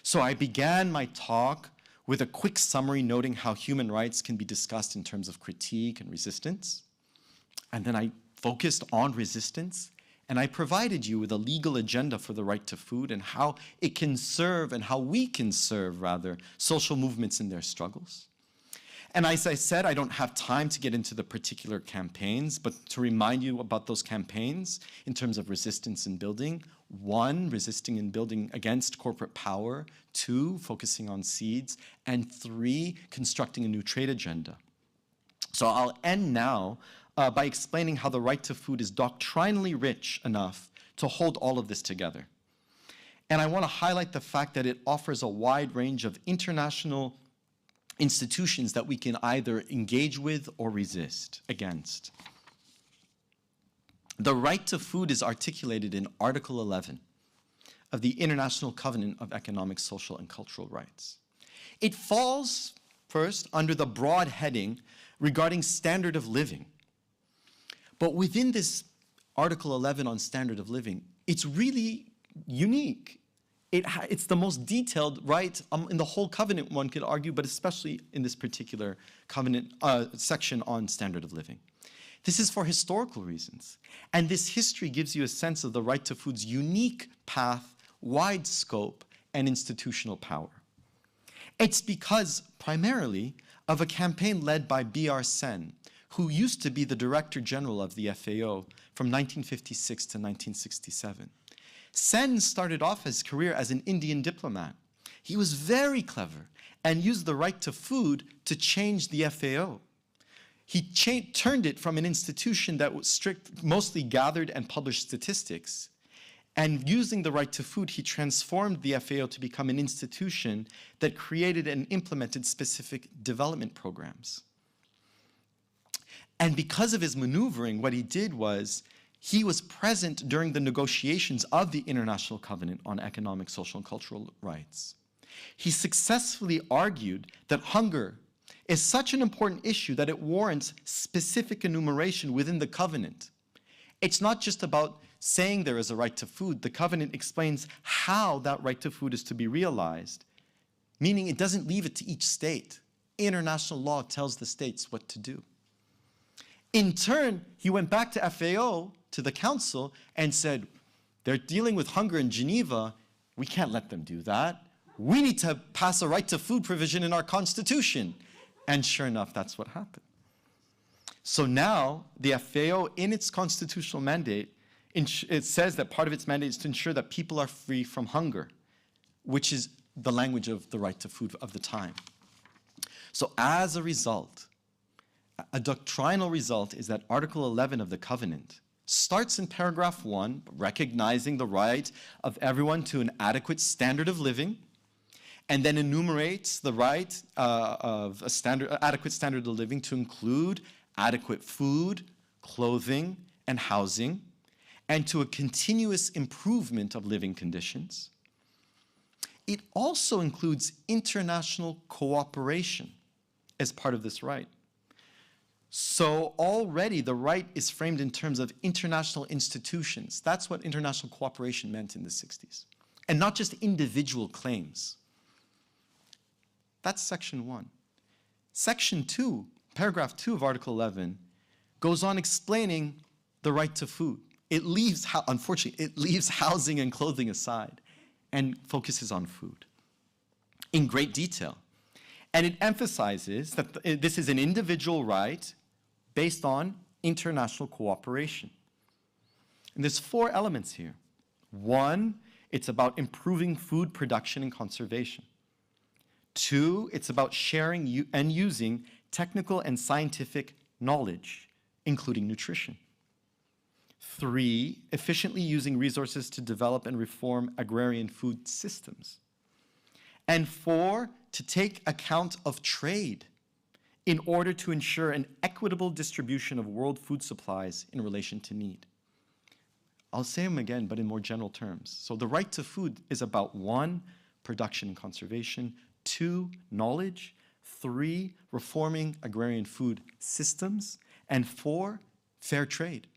Speaker 3: So I began my talk with a quick summary noting how human rights can be discussed in terms of critique and resistance. And then I focused on resistance, and I provided you with a legal agenda for the right to food and how it can serve, and how we can serve, rather, social movements in their struggles. And as I said, I don't have time to get into the particular campaigns, but to remind you about those campaigns in terms of resistance and building. 1, resisting and building against corporate power. 2, focusing on seeds. And 3, constructing a new trade agenda. So I'll end now by explaining how the right to food is doctrinally rich enough to hold all of this together. And I want to highlight the fact that it offers a wide range of international institutions that we can either engage with or resist against. The right to food is articulated in Article 11 of the International Covenant of Economic, Social, and Cultural Rights. It falls, first, under the broad heading regarding standard of living. But within this Article 11 on standard of living, it's really unique. It's the most detailed right in the whole covenant, one could argue, but especially in this particular covenant section on standard of living. This is for historical reasons. And this history gives you a sense of the right to food's unique path, wide scope, and institutional power. It's because, primarily, of a campaign led by B.R. Sen, who used to be the Director General of the FAO from 1956 to 1967. Sen started off his career as an Indian diplomat. He was very clever and used the right to food to change the FAO. He turned it from an institution that was mostly gathered and published statistics, and using the right to food, he transformed the FAO to become an institution that created and implemented specific development programs. And because of his maneuvering, what he did was, he was present during the negotiations of the International Covenant on Economic, Social, and Cultural Rights. He successfully argued that hunger is such an important issue that it warrants specific enumeration within the covenant. It's not just about saying there is a right to food. The covenant explains how that right to food is to be realized, meaning it doesn't leave it to each state. International law tells the states what to do. In turn, he went back to FAO, to the council, and said, they're dealing with hunger in Geneva. We can't let them do that. We need to pass a right to food provision in our constitution. And sure enough, that's what happened. So now, the FAO, in its constitutional mandate, it says that part of its mandate is to ensure that people are free from hunger, which is the language of the right to food of the time. So as a result, a doctrinal result is that Article 11 of the Covenant starts in paragraph 1, recognizing the right of everyone to an adequate standard of living, and then enumerates the right of adequate standard of living to include adequate food, clothing, and housing, and to a continuous improvement of living conditions. It also includes international cooperation as part of this right. So already the right is framed in terms of international institutions. That's what international cooperation meant in the 60s. And not just individual claims. That's section 1. Section 2, paragraph 2 of Article 11, goes on explaining the right to food. It leaves, unfortunately, it leaves housing and clothing aside and focuses on food in great detail. And it emphasizes that this is an individual right based on international cooperation. And there's 4 elements here. 1, it's about improving food production and conservation. 2, it's about sharing and using technical and scientific knowledge, including nutrition. 3, efficiently using resources to develop and reform agrarian food systems. And 4, to take account of trade in order to ensure an equitable distribution of world food supplies in relation to need. I'll say them again, but in more general terms. So the right to food is about 1, production and conservation, 2, knowledge, 3, reforming agrarian food systems, and 4, fair trade.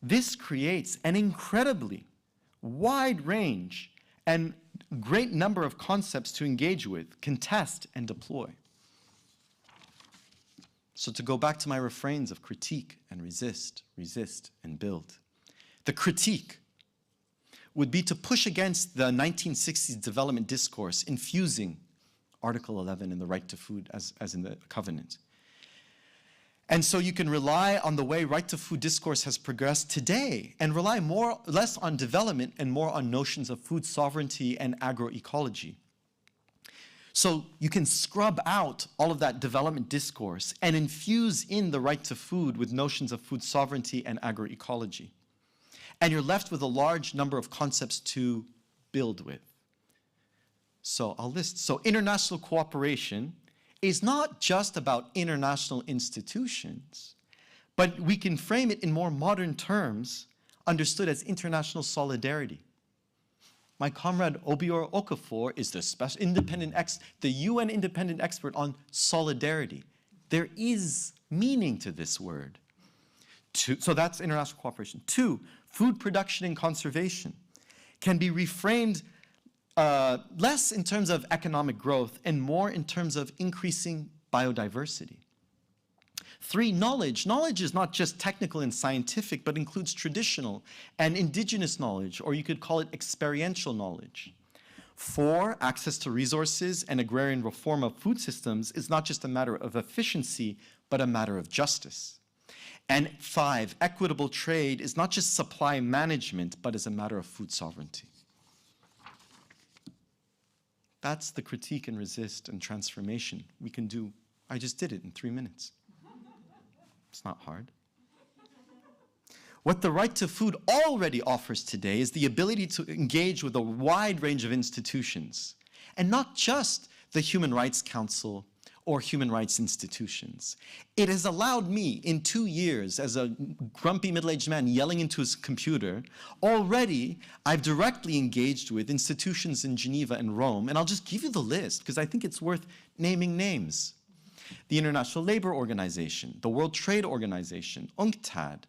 Speaker 3: This creates an incredibly wide range and great number of concepts to engage with, contest, and deploy. So to go back to my refrains of critique and resist, resist, and build. The critique would be to push against the 1960s development discourse, infusing Article 11 and the right to food as in the covenant. And so you can rely on the way right to food discourse has progressed today and rely less on development and more on notions of food sovereignty and agroecology. So you can scrub out all of that development discourse and infuse in the right to food with notions of food sovereignty and agroecology. And you're left with a large number of concepts to build with. So I'll list. So international cooperation is not just about international institutions, but we can frame it in more modern terms, understood as international solidarity. My comrade Obiora Okafor is the UN independent expert on solidarity. There is meaning to this word. So that's international cooperation. 2, food production and conservation can be reframed less in terms of economic growth and more in terms of increasing biodiversity. 3, knowledge. Knowledge is not just technical and scientific, but includes traditional and indigenous knowledge, or you could call it experiential knowledge. 4, access to resources and agrarian reform of food systems is not just a matter of efficiency, but a matter of justice. And 5, equitable trade is not just supply management, but is a matter of food sovereignty. That's the critique and resist and transformation we can do. I just did it in 3 minutes. It's not hard. What the right to food already offers today is the ability to engage with a wide range of institutions, and not just the Human Rights Council or human rights institutions. It has allowed me, in 2 years, as a grumpy middle-aged man yelling into his computer, already I've directly engaged with institutions in Geneva and Rome, and I'll just give you the list, because I think it's worth naming names. The International Labour Organization, the World Trade Organization, UNCTAD,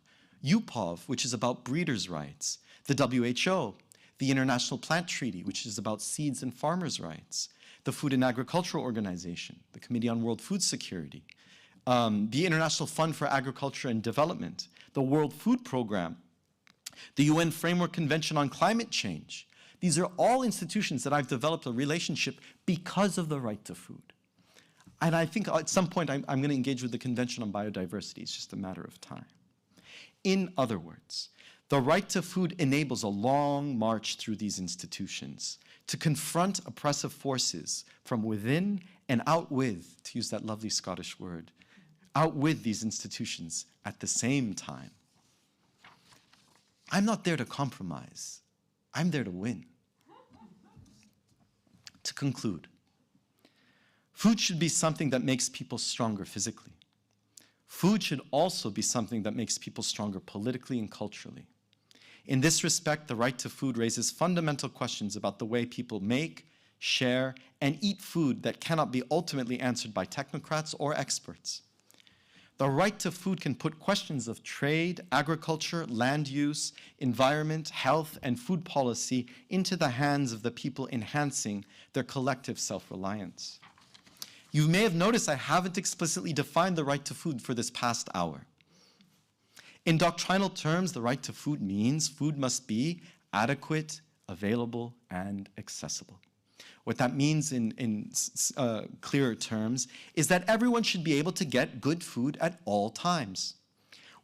Speaker 3: UPOV, which is about breeders' rights, the WHO, the International Plant Treaty, which is about seeds and farmers' rights, the Food and Agricultural Organization, the Committee on World Food Security, the International Fund for Agriculture and Development, the World Food Programme, the UN Framework Convention on Climate Change. These are all institutions that I've developed a relationship because of the right to food. And I think at some point I'm going to engage with the Convention on Biodiversity. It's just a matter of time. In other words, the right to food enables a long march through these institutions to confront oppressive forces from within and out with, to use that lovely Scottish word, out with these institutions at the same time. I'm not there to compromise. I'm there to win. To conclude, food should be something that makes people stronger physically. Food should also be something that makes people stronger politically and culturally. In this respect, the right to food raises fundamental questions about the way people make, share, and eat food that cannot be ultimately answered by technocrats or experts. The right to food can put questions of trade, agriculture, land use, environment, health, and food policy into the hands of the people enhancing their collective self-reliance. You may have noticed I haven't explicitly defined the right to food for this past hour. In doctrinal terms, the right to food means food must be adequate, available, and accessible. What that means in clearer terms is that everyone should be able to get good food at all times,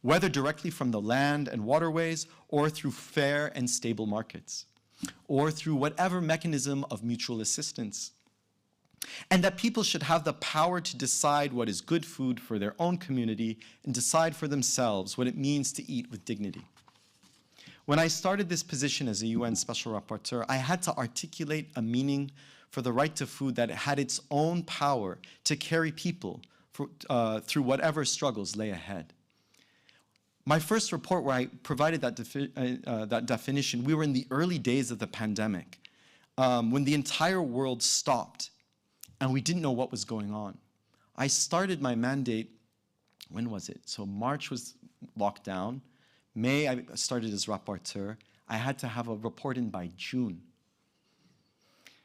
Speaker 3: whether directly from the land and waterways or through fair and stable markets, or through whatever mechanism of mutual assistance. And that people should have the power to decide what is good food for their own community and decide for themselves what it means to eat with dignity. When I started this position as a UN Special Rapporteur, I had to articulate a meaning for the right to food that had its own power to carry people through whatever struggles lay ahead. My first report where I provided that definition, we were in the early days of the pandemic, when the entire world stopped and we didn't know what was going on. I started my mandate, when was it? So March was locked down. May, I started as rapporteur. I had to have a report in by June.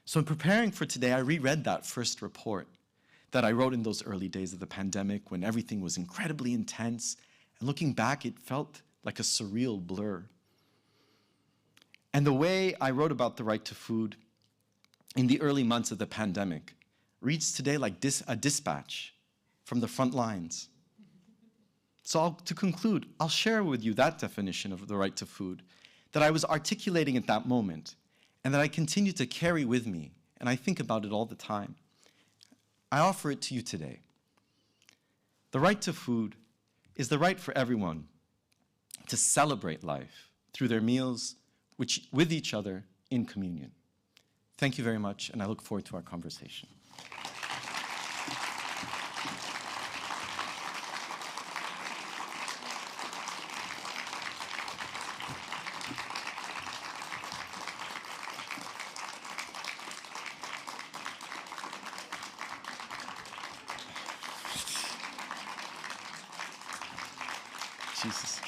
Speaker 3: So in preparing for today, I reread that first report that I wrote in those early days of the pandemic when everything was incredibly intense. And looking back, it felt like a surreal blur. And the way I wrote about the right to food in the early months of the pandemic reads today like a dispatch from the front lines. So to conclude, I'll share with you that definition of the right to food that I was articulating at that moment and that I continue to carry with me, and I think about it all the time. I offer it to you today. The right to food is the right for everyone to celebrate life through their meals with each other in communion. Thank you very much, and I look forward to our conversation. Jesus.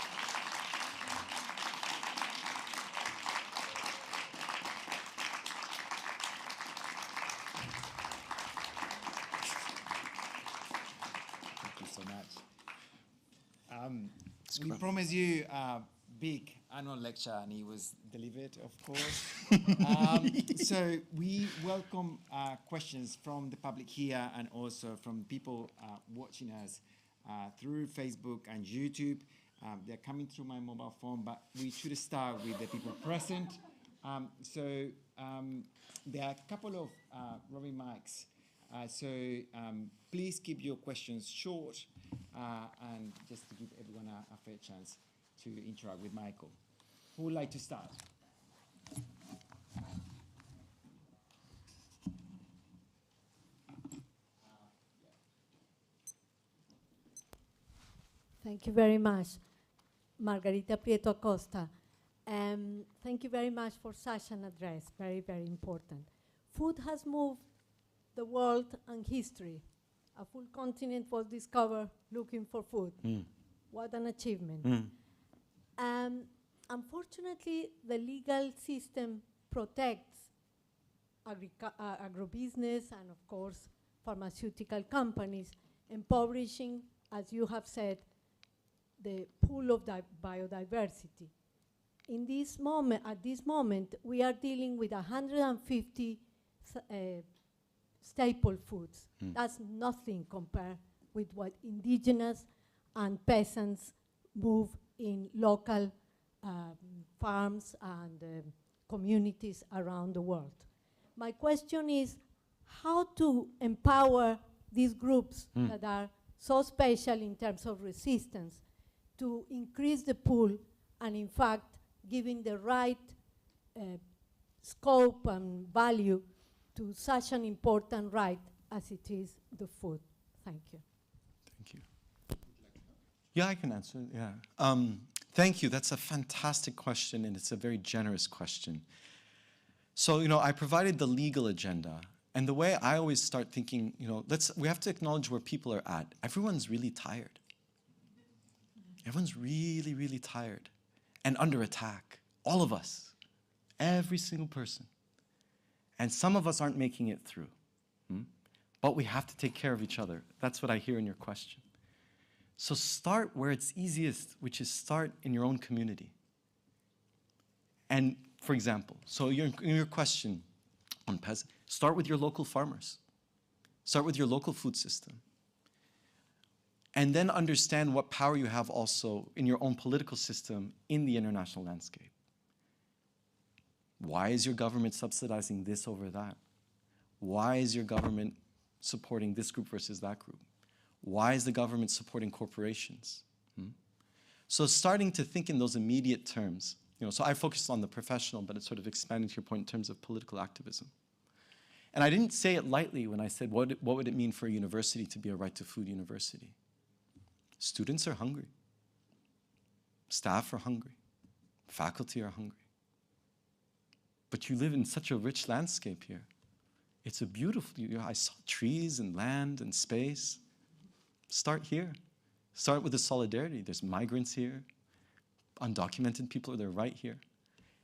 Speaker 2: Thank you so much. We promised you a big annual lecture, and it was delivered, of course. So we welcome questions from the public here and also from people watching us through Facebook and YouTube. They're coming through my mobile phone, but we should start with the people present. There are a couple of roving mics. Please keep your questions short and just to give everyone a fair chance to interact with Michael. Who would like to start?
Speaker 4: Thank you very much, Margarita Prieto Acosta. Thank you very much for such an address, very, very important. Food has moved the world and history. A full continent was discovered looking for food. What an achievement. Unfortunately, the legal system protects agrobusiness and, of course, pharmaceutical companies, impoverishing, as you have said, the pool of biodiversity. In this moment, at this moment, we are dealing with 150 staple foods. That's nothing compared with what indigenous and peasants move in local farms and communities around the world. My question is how to empower these groups that are so special in terms of resistance to increase the pool and, in fact, giving the right scope and value to such an important right as it is the food. Thank you.
Speaker 3: Thank you. Yeah, I can answer. Yeah. Thank you. That's a fantastic question, and it's a very generous question. So, I provided the legal agenda, and the way I always start thinking, we have to acknowledge where people are at. Everyone's really tired. Everyone's really, really tired and under attack. All of us, every single person. And some of us aren't making it through. But we have to take care of each other. That's what I hear in your question. So start where it's easiest, which is start in your own community. And for example, so your question on peasant, start with your local farmers. Start with your local food system. And then understand what power you have also in your own political system in the international landscape. Why is your government subsidizing this over that? Why is your government supporting this group versus that group? Why is the government supporting corporations? So starting to think in those immediate terms. So I focused on the professional, but it's sort of expanding to your point in terms of political activism. And I didn't say it lightly when I said, what would it mean for a university to be a right to food university? Students are hungry. Staff are hungry. Faculty are hungry. But you live in such a rich landscape here. It's a beautiful, I saw trees and land and space. Start here. Start with the solidarity. There's migrants here. Undocumented people, they're right here.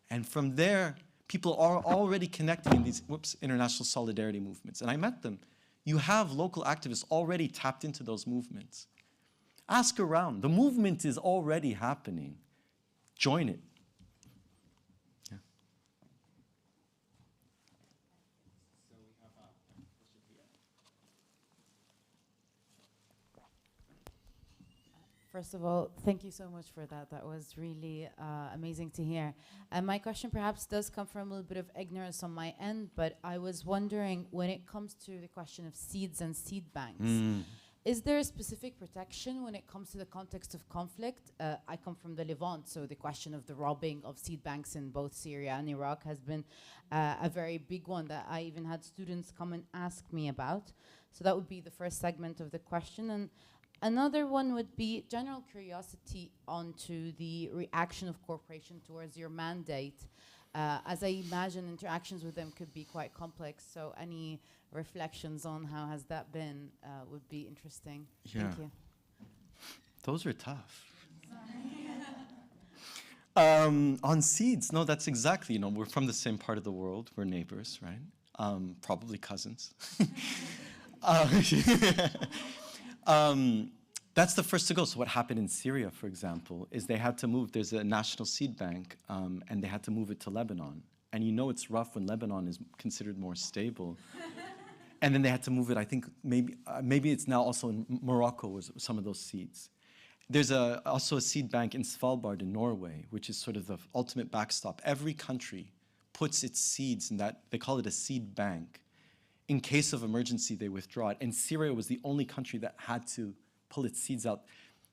Speaker 3: And from there, people are already connecting in these, international solidarity movements. And I met them. You have local activists already tapped into those movements. Ask around. The movement is already happening. Join it.
Speaker 5: First of all, thank you so much for that. That was really amazing to hear. And my question perhaps does come from a little bit of ignorance on my end, but I was wondering, when it comes to the question of seeds and seed banks, is there a specific protection when it comes to the context of conflict? I come from the Levant, so the question of the robbing of seed banks in both Syria and Iraq has been a very big one that I even had students come and ask me about. So that would be the first segment of the question. And another one would be general curiosity onto the reaction of corporation towards your mandate. As I imagine, interactions with them could be quite complex, so any reflections on how has that been would be interesting.
Speaker 3: Yeah.
Speaker 5: Thank you.
Speaker 3: Those are tough. On seeds, no, that's exactly, we're from the same part of the world, we're neighbors, right? Probably cousins. That's the first to go. So what happened in Syria, for example, is they had to move, there's a national seed bank, and they had to move it to Lebanon. And it's rough when Lebanon is considered more stable. And then they had to move it, I think, maybe it's now also in Morocco, was some of those seeds. There's also a seed bank in Svalbard in Norway, which is sort of the ultimate backstop. Every country puts its seeds in that, they call it a seed bank. In case of emergency, they withdraw it. And Syria was the only country that had to pull its seeds out.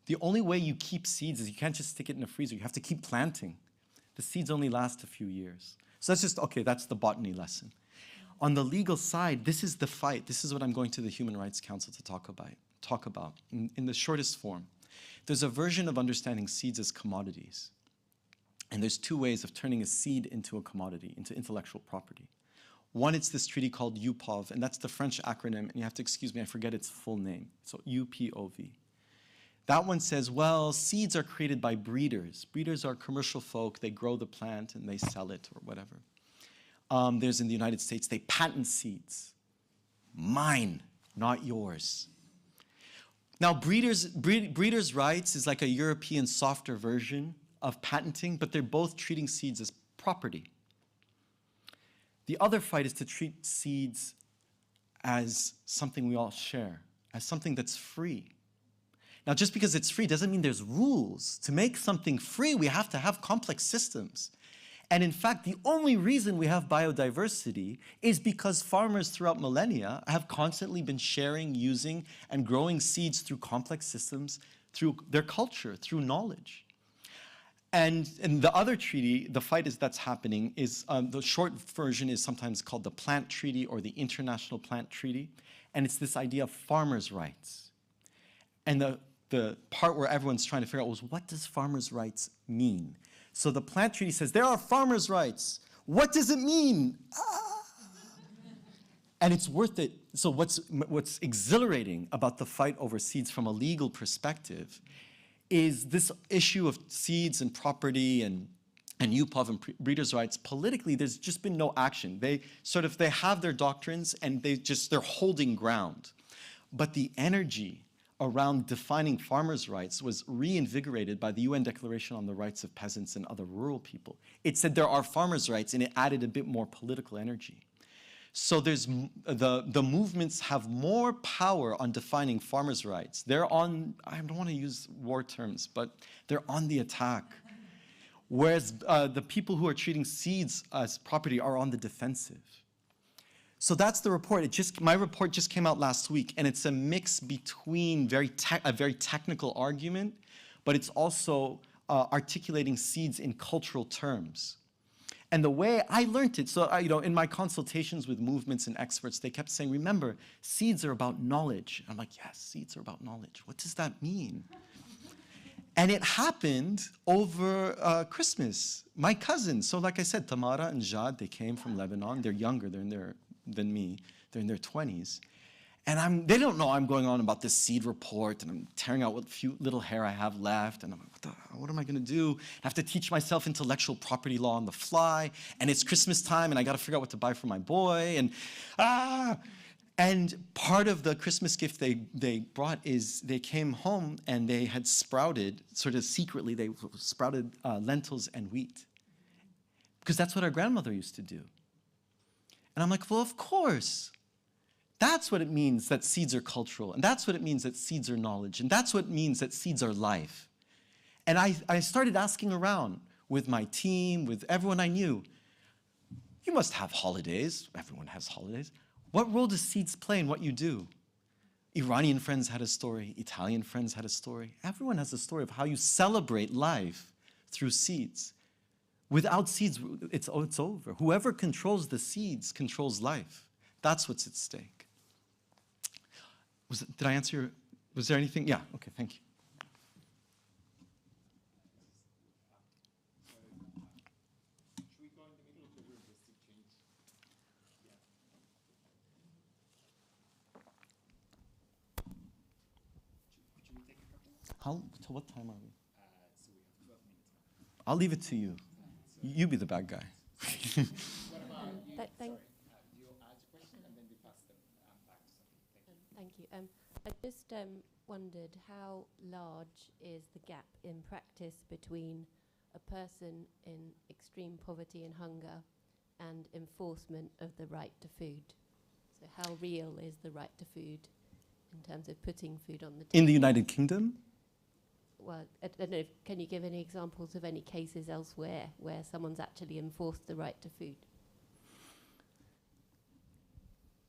Speaker 3: The only way you keep seeds is you can't just stick it in a freezer. You have to keep planting. The seeds only last a few years. So that's just, okay, that's the botany lesson. On the legal side, this is the fight. This is what I'm going to the Human Rights Council to talk about in the shortest form. There's a version of understanding seeds as commodities. And there's two ways of turning a seed into a commodity, into intellectual property. One, it's this treaty called UPOV, and that's the French acronym, and you have to excuse me, I forget its full name. So UPOV. That one says, well, seeds are created by breeders. Breeders are commercial folk. They grow the plant and they sell it or whatever. There's in the United States, they patent seeds. Mine, not yours. Now, breeders' rights is like a European softer version of patenting, but they're both treating seeds as property. The other fight is to treat seeds as something we all share, as something that's free. Now, just because it's free doesn't mean there's rules. To make something free, we have to have complex systems. And in fact, the only reason we have biodiversity is because farmers throughout millennia have constantly been sharing, using, and growing seeds through complex systems, through their culture, through knowledge. And in the other treaty, the fight that's happening is, the short version is sometimes called the Plant Treaty or the International Plant Treaty. And it's this idea of farmers' rights. And the part where everyone's trying to figure out was, what does farmers' rights mean? So the Plant Treaty says, there are farmers' rights. What does it mean? And it's worth it. So what's exhilarating about the fight over seeds from a legal perspective is this issue of seeds and property and UPOV and breeders' rights. Politically, there's just been no action. They have their doctrines and they're holding ground. But the energy around defining farmers' rights was reinvigorated by the UN Declaration on the Rights of Peasants and Other Rural People. It said there are farmers' rights, and it added a bit more political energy. So there's the movements have more power on defining farmers' rights. They're on, I don't want to use war terms, but they're on the attack. Whereas the people who are treating seeds as property are on the defensive. So that's the report. My report just came out last week, and it's a mix between a very technical argument, but it's also articulating seeds in cultural terms. And the way I learned it, so in my consultations with movements and experts, they kept saying, remember, seeds are about knowledge. I'm like, yes, seeds are about knowledge. What does that mean? And it happened over Christmas. My cousins, so like I said, Tamara and Jad, they came from Lebanon. They're younger than me. They're in their 20s. And they don't know I'm going on about this seed report, and I'm tearing out what few little hair I have left, and I'm like, what am I gonna do? I have to teach myself intellectual property law on the fly, and it's Christmas time, and I gotta figure out what to buy for my boy, and part of the Christmas gift they brought is they came home and they had sprouted, sort of secretly, they sprouted lentils and wheat. Because that's what our grandmother used to do. And I'm like, well, of course. That's what it means that seeds are cultural. And that's what it means that seeds are knowledge. And that's what it means that seeds are life. And I started asking around with my team, with everyone I knew. You must have holidays. Everyone has holidays. What role does seeds play in what you do? Iranian friends had a story. Italian friends had a story. Everyone has a story of how you celebrate life through seeds. Without seeds, it's over. Whoever controls the seeds controls life. That's what's at stake. Did I answer your, was there anything? Yeah, okay, thank you. Till what time are we?
Speaker 6: So we have 12 minutes.
Speaker 3: I'll leave it to you. You be the bad guy.
Speaker 6: What about you? Sorry, you ask a question and then we pass them back to something.
Speaker 7: Thank you. I just wondered how large is the gap in practice between a person in extreme poverty and hunger and enforcement of the right to food? So how real is the right to food in terms of putting food on the table?
Speaker 3: In the United Kingdom?
Speaker 7: Well, I don't know, can you give any examples of any cases elsewhere where someone's actually enforced the right to food?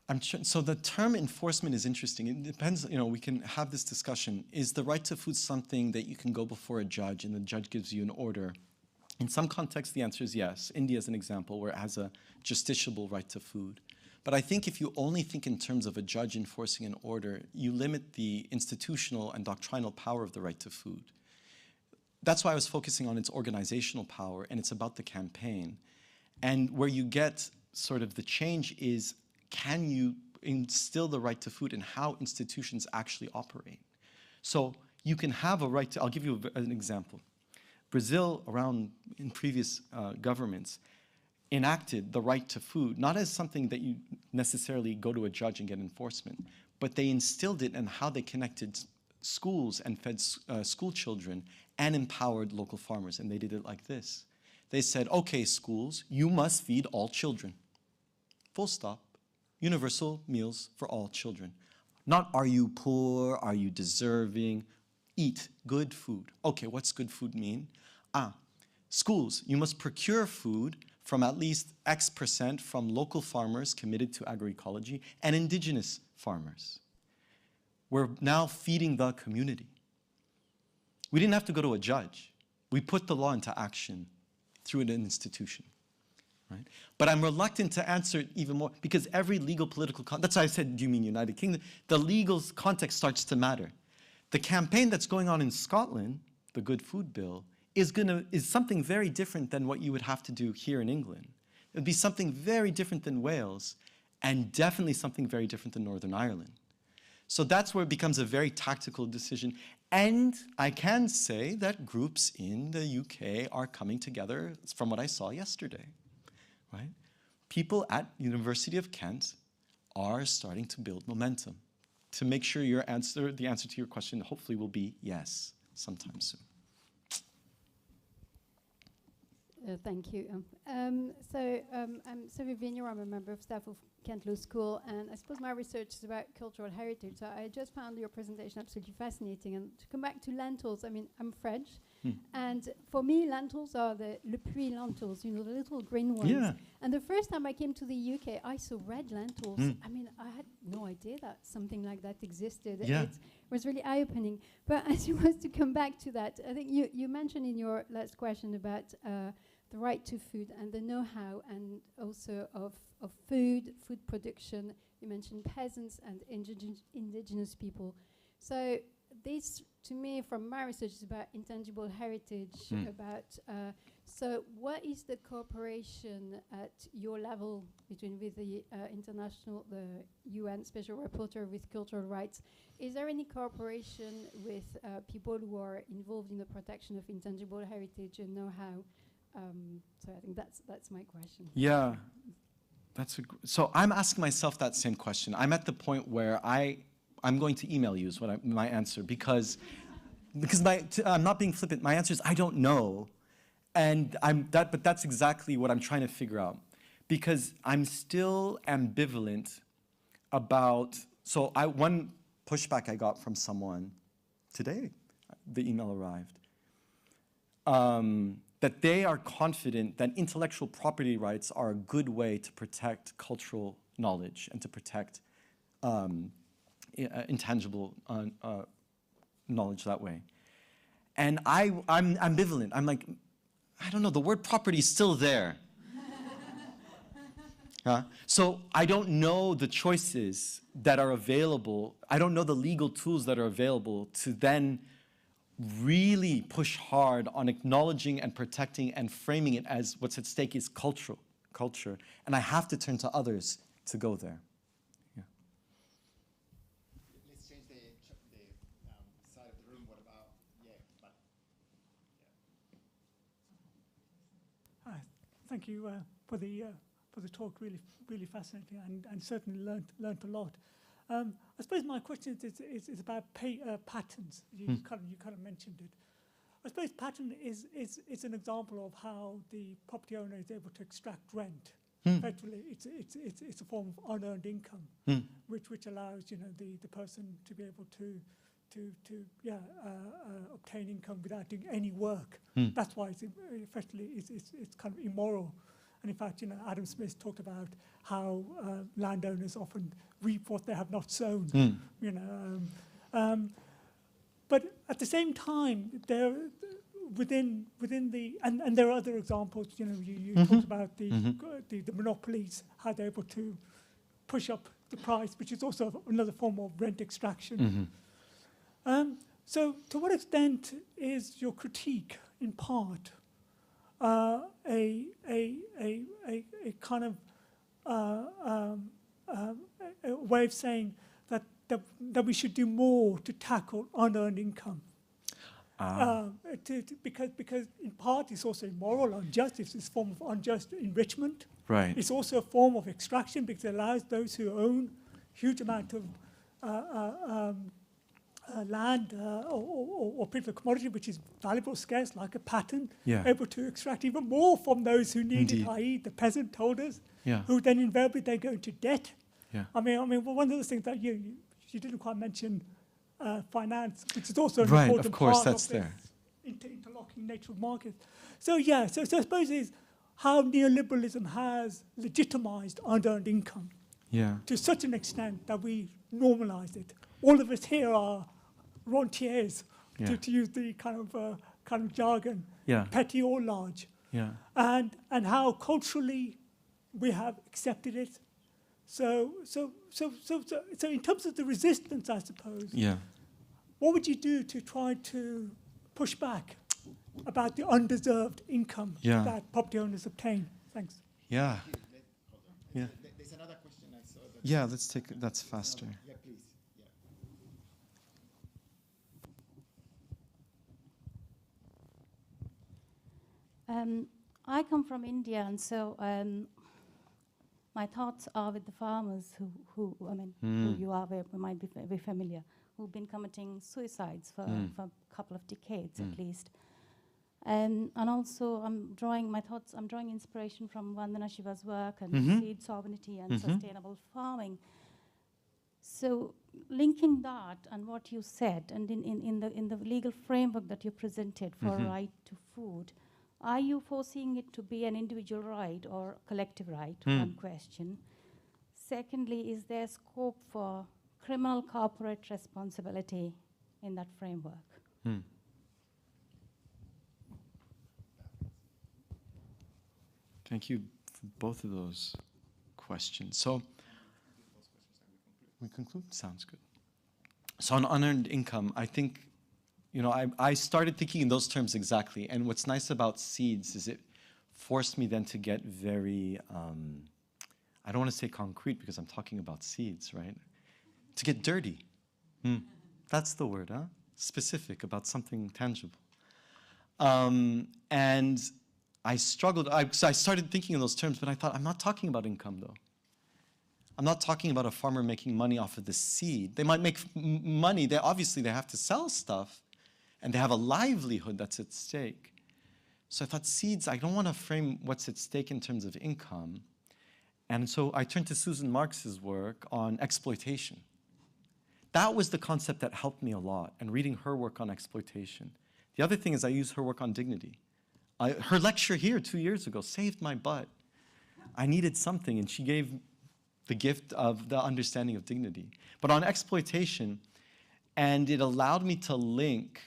Speaker 3: I'm sure, so the term enforcement is interesting. It depends, we can have this discussion. Is the right to food something that you can go before a judge and the judge gives you an order? In some contexts, the answer is yes. India is an example where it has a justiciable right to food. But I think if you only think in terms of a judge enforcing an order, you limit the institutional and doctrinal power of the right to food. That's why I was focusing on its organizational power, and it's about the campaign. And where you get sort of the change is, can you instill the right to food in how institutions actually operate? So you can have a right to, I'll give you an example. Brazil, in previous governments, enacted the right to food, not as something that you necessarily go to a judge and get enforcement, but they instilled it in how they connected schools and fed school children and empowered local farmers. And they did it like this. They said, okay, schools, you must feed all children. Full stop. Universal meals for all children. Not are you poor, are you deserving? Eat good food. Okay, what's good food mean? Schools, you must procure food from at least X% from local farmers committed to agroecology and indigenous farmers. We're now feeding the community. We didn't have to go to a judge. We put the law into action through an institution. Right? But I'm reluctant to answer it even more because every legal political that's why I said, do you mean United Kingdom? The legal context starts to matter. The campaign that's going on in Scotland, the Good Food Bill, is something very different than what you would have to do here in England. It would be something very different than Wales and definitely something very different than Northern Ireland. So that's where it becomes a very tactical decision. And I can say that groups in the UK are coming together from what I saw yesterday, right? People at University of Kent are starting to build momentum to make sure the answer to your question hopefully will be yes sometime soon.
Speaker 8: Thank you. I'm Sylvie Vigneault. I'm a member of staff of Kent Law School, and I suppose my research is about cultural heritage. So I just found your presentation absolutely fascinating. And to come back to lentils, I mean, I'm French, and for me, lentils are the Le Puy lentils, you know, the little green ones.
Speaker 3: Yeah.
Speaker 8: And the first time I came to the UK, I saw red lentils. I mean, I had no idea that something like that existed.
Speaker 3: Yeah.
Speaker 8: It was really eye-opening. But as you was to come back to that, I think you mentioned in your last question about the right to food and the know-how, and also of food production. You mentioned peasants and indigenous people. So this, to me, from my research, is about intangible heritage, about, so what is the cooperation at your level between with the the UN Special Rapporteur with cultural rights? Is there any cooperation with people who are involved in the protection of intangible heritage and know-how? So I think that's my question.
Speaker 3: Yeah, so I'm asking myself that same question. I'm at the point where I'm going to email you is what my answer, because I'm not being flippant. My answer is I don't know, but that's exactly what I'm trying to figure out, because I'm still ambivalent about. So one pushback I got from someone today, the email arrived. That they are confident that intellectual property rights are a good way to protect cultural knowledge and to protect intangible knowledge that way. And I'm ambivalent. I'm like, I don't know, the word property is still there. So I don't know the choices that are available. I don't know the legal tools that are available to then really push hard on acknowledging and protecting and framing it as what's at stake is culture. And I have to turn to others to go there. Yeah.
Speaker 2: Let's change the side of the room. What about,
Speaker 9: Hi, thank you for the talk. Really fascinating, and certainly learned a lot. I suppose my question is about patterns. You kind of mentioned it. I suppose pattern is an example of how the property owner is able to extract rent. Effectively, it's a form of unearned income, which allows the person to be able to obtain income without doing any work. That's why effectively it's kind of immoral. And in fact, Adam Smith talked about how landowners often reap what they have not sown. But at the same time, within the and there are other examples. You talked about the monopolies, how they're able to push up the price, which is also another form of rent extraction. So, to what extent is your critique, in part, a kind of a way of saying that we should do more to tackle unearned income? Because in part it's also immoral, unjust. It's this form of unjust enrichment.
Speaker 3: Right.
Speaker 9: It's also a form of extraction because it allows those who own huge amount of land or particular commodity which is valuable, scarce, like a pattern, able to extract even more from those who need it, i.e. the peasant holders, who then invariably they go into debt. I mean, one of the things that you didn't quite mention, finance, which is also an important part of this interlocking nature of markets. So I suppose is how neoliberalism has legitimized unearned income to such an extent that we normalize it. All of us here are rentiers, to use the kind of jargon, petty or large, and how culturally we have accepted it. So in terms of the resistance, I suppose, what would you do to try to push back about the undeserved income that property owners obtain? Thanks.
Speaker 3: Yeah.
Speaker 2: There's another question I saw.
Speaker 3: Let's take it. That's faster.
Speaker 2: Yeah, please.
Speaker 10: I come from India, and so my thoughts are with the farmers who you are might be very familiar, who've been committing suicides for a couple of decades at least. And also I'm drawing inspiration from Vandana Shiva's work and seed sovereignty and sustainable farming. So linking that and what you said, and in the legal framework that you presented for right to food, are you foreseeing it to be an individual right or collective right? One question. Secondly, is there scope for criminal corporate responsibility in that framework?
Speaker 3: Thank you for both of those questions. So we conclude? Sounds good. So on unearned income, I think, I started thinking in those terms exactly. And what's nice about seeds is it forced me then to get very, I don't want to say concrete because I'm talking about seeds, right? To get dirty. That's the word, huh? Specific, about something tangible. And I struggled, so I started thinking in those terms, but I thought, I'm not talking about income though. I'm not talking about a farmer making money off of the seed. They might make money, obviously they have to sell stuff, and they have a livelihood that's at stake. So I thought seeds, I don't want to frame what's at stake in terms of income. And so I turned to Susan Marx's work on exploitation. That was the concept that helped me a lot, and reading her work on exploitation. The other thing is I use her work on dignity. Her lecture here 2 years ago saved my butt. I needed something, and she gave the gift of the understanding of dignity. But on exploitation, and it allowed me to link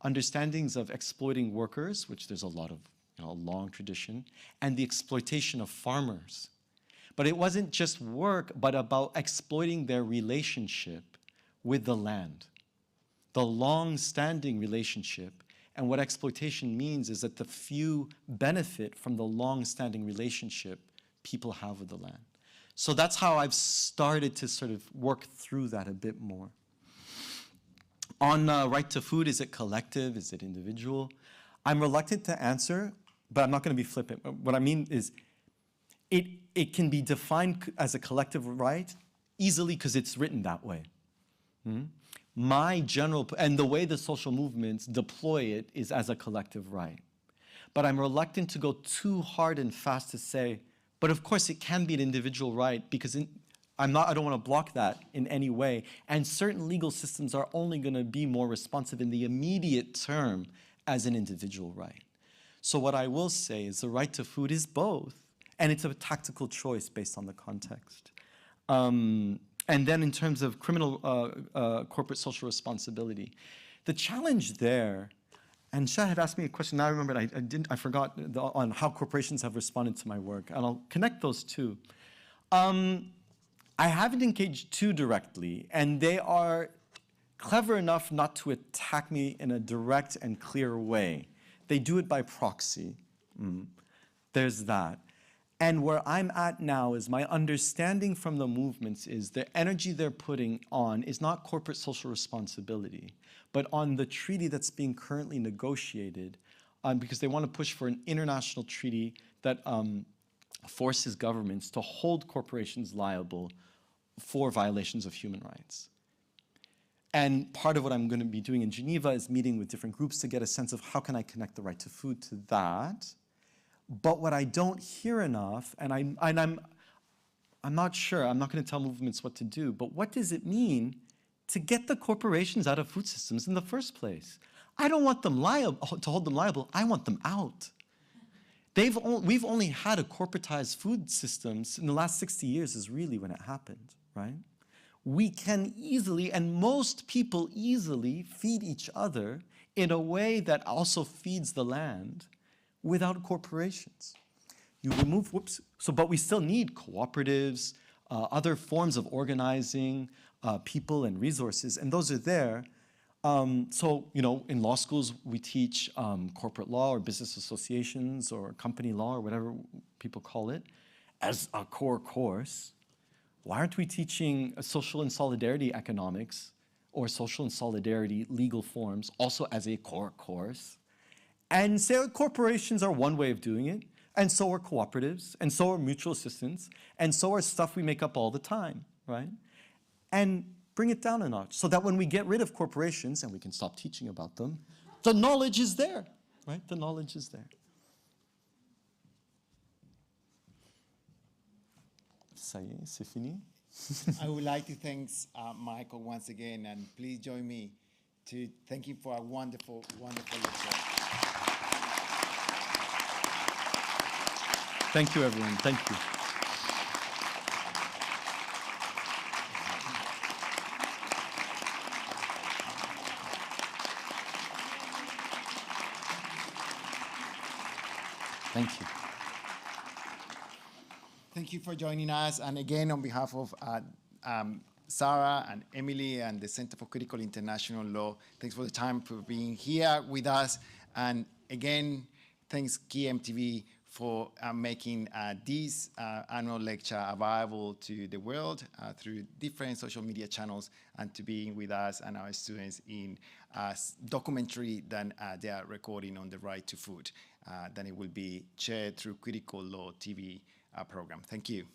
Speaker 3: understandings of exploiting workers, which there's a lot of, a long tradition, and the exploitation of farmers. But it wasn't just work, but about exploiting their relationship with the land, the long-standing relationship. And what exploitation means is that the few benefit from the long-standing relationship people have with the land. So that's how I've started to sort of work through that a bit more. On right to food, is it collective? Is it individual? I'm reluctant to answer, but I'm not going to be flippant. What I mean is it can be defined as a collective right easily because it's written that way. My general, and the way the social movements deploy it is as a collective right. But I'm reluctant to go too hard and fast to say, but of course it can be an individual right, because I don't want to block that in any way. And certain legal systems are only going to be more responsive in the immediate term as an individual right. So what I will say is the right to food is both, and it's a tactical choice based on the context. And then in terms of criminal corporate social responsibility, the challenge there, and Shah had asked me a question, now I remember, I forgot on how corporations have responded to my work, and I'll connect those two. I haven't engaged too directly, and they are clever enough not to attack me in a direct and clear way. They do it by proxy. There's that. And where I'm at now is my understanding from the movements is the energy they're putting on is not corporate social responsibility, but on the treaty that's being currently negotiated, because they want to push for an international treaty that forces governments to hold corporations liable for violations of human rights. And part of what I'm going to be doing in Geneva is meeting with different groups to get a sense of how can I connect the right to food to that. But what I don't hear enough, and I'm not sure, I'm not going to tell movements what to do, but what does it mean to get the corporations out of food systems in the first place? I don't want them to hold them liable, I want them out. We've only had a corporatized food systems in the last 60 years is really when it happened, right? We can easily, and most people easily, feed each other in a way that also feeds the land without corporations. You remove, but we still need cooperatives, other forms of organizing people and resources, and those are there. So, in law schools, we teach corporate law or business associations or company law or whatever people call it as a core course. Why aren't we teaching social and solidarity economics or social and solidarity legal forms also as a core course? And so corporations are one way of doing it, and so are cooperatives, and so are mutual assistance, and so are stuff we make up all the time, right? And bring it down a notch so that when we get rid of corporations and we can stop teaching about them, the knowledge is there, right? The knowledge is there. Ça y est, c'est fini.
Speaker 2: I would like to thank Michael once again, and please join me to thank him for a wonderful, wonderful lecture.
Speaker 3: Thank you, everyone. Thank you. Thank you.
Speaker 2: Thank you for joining us. And again, on behalf of Sarah and Emily and the Center for Critical International Law, thanks for the time for being here with us. And again, thanks KMTV for making this annual lecture available to the world through different social media channels, and to being with us and our students in a documentary that they are recording on the right to food. Then it will be shared through Critical Law TV program. Thank you.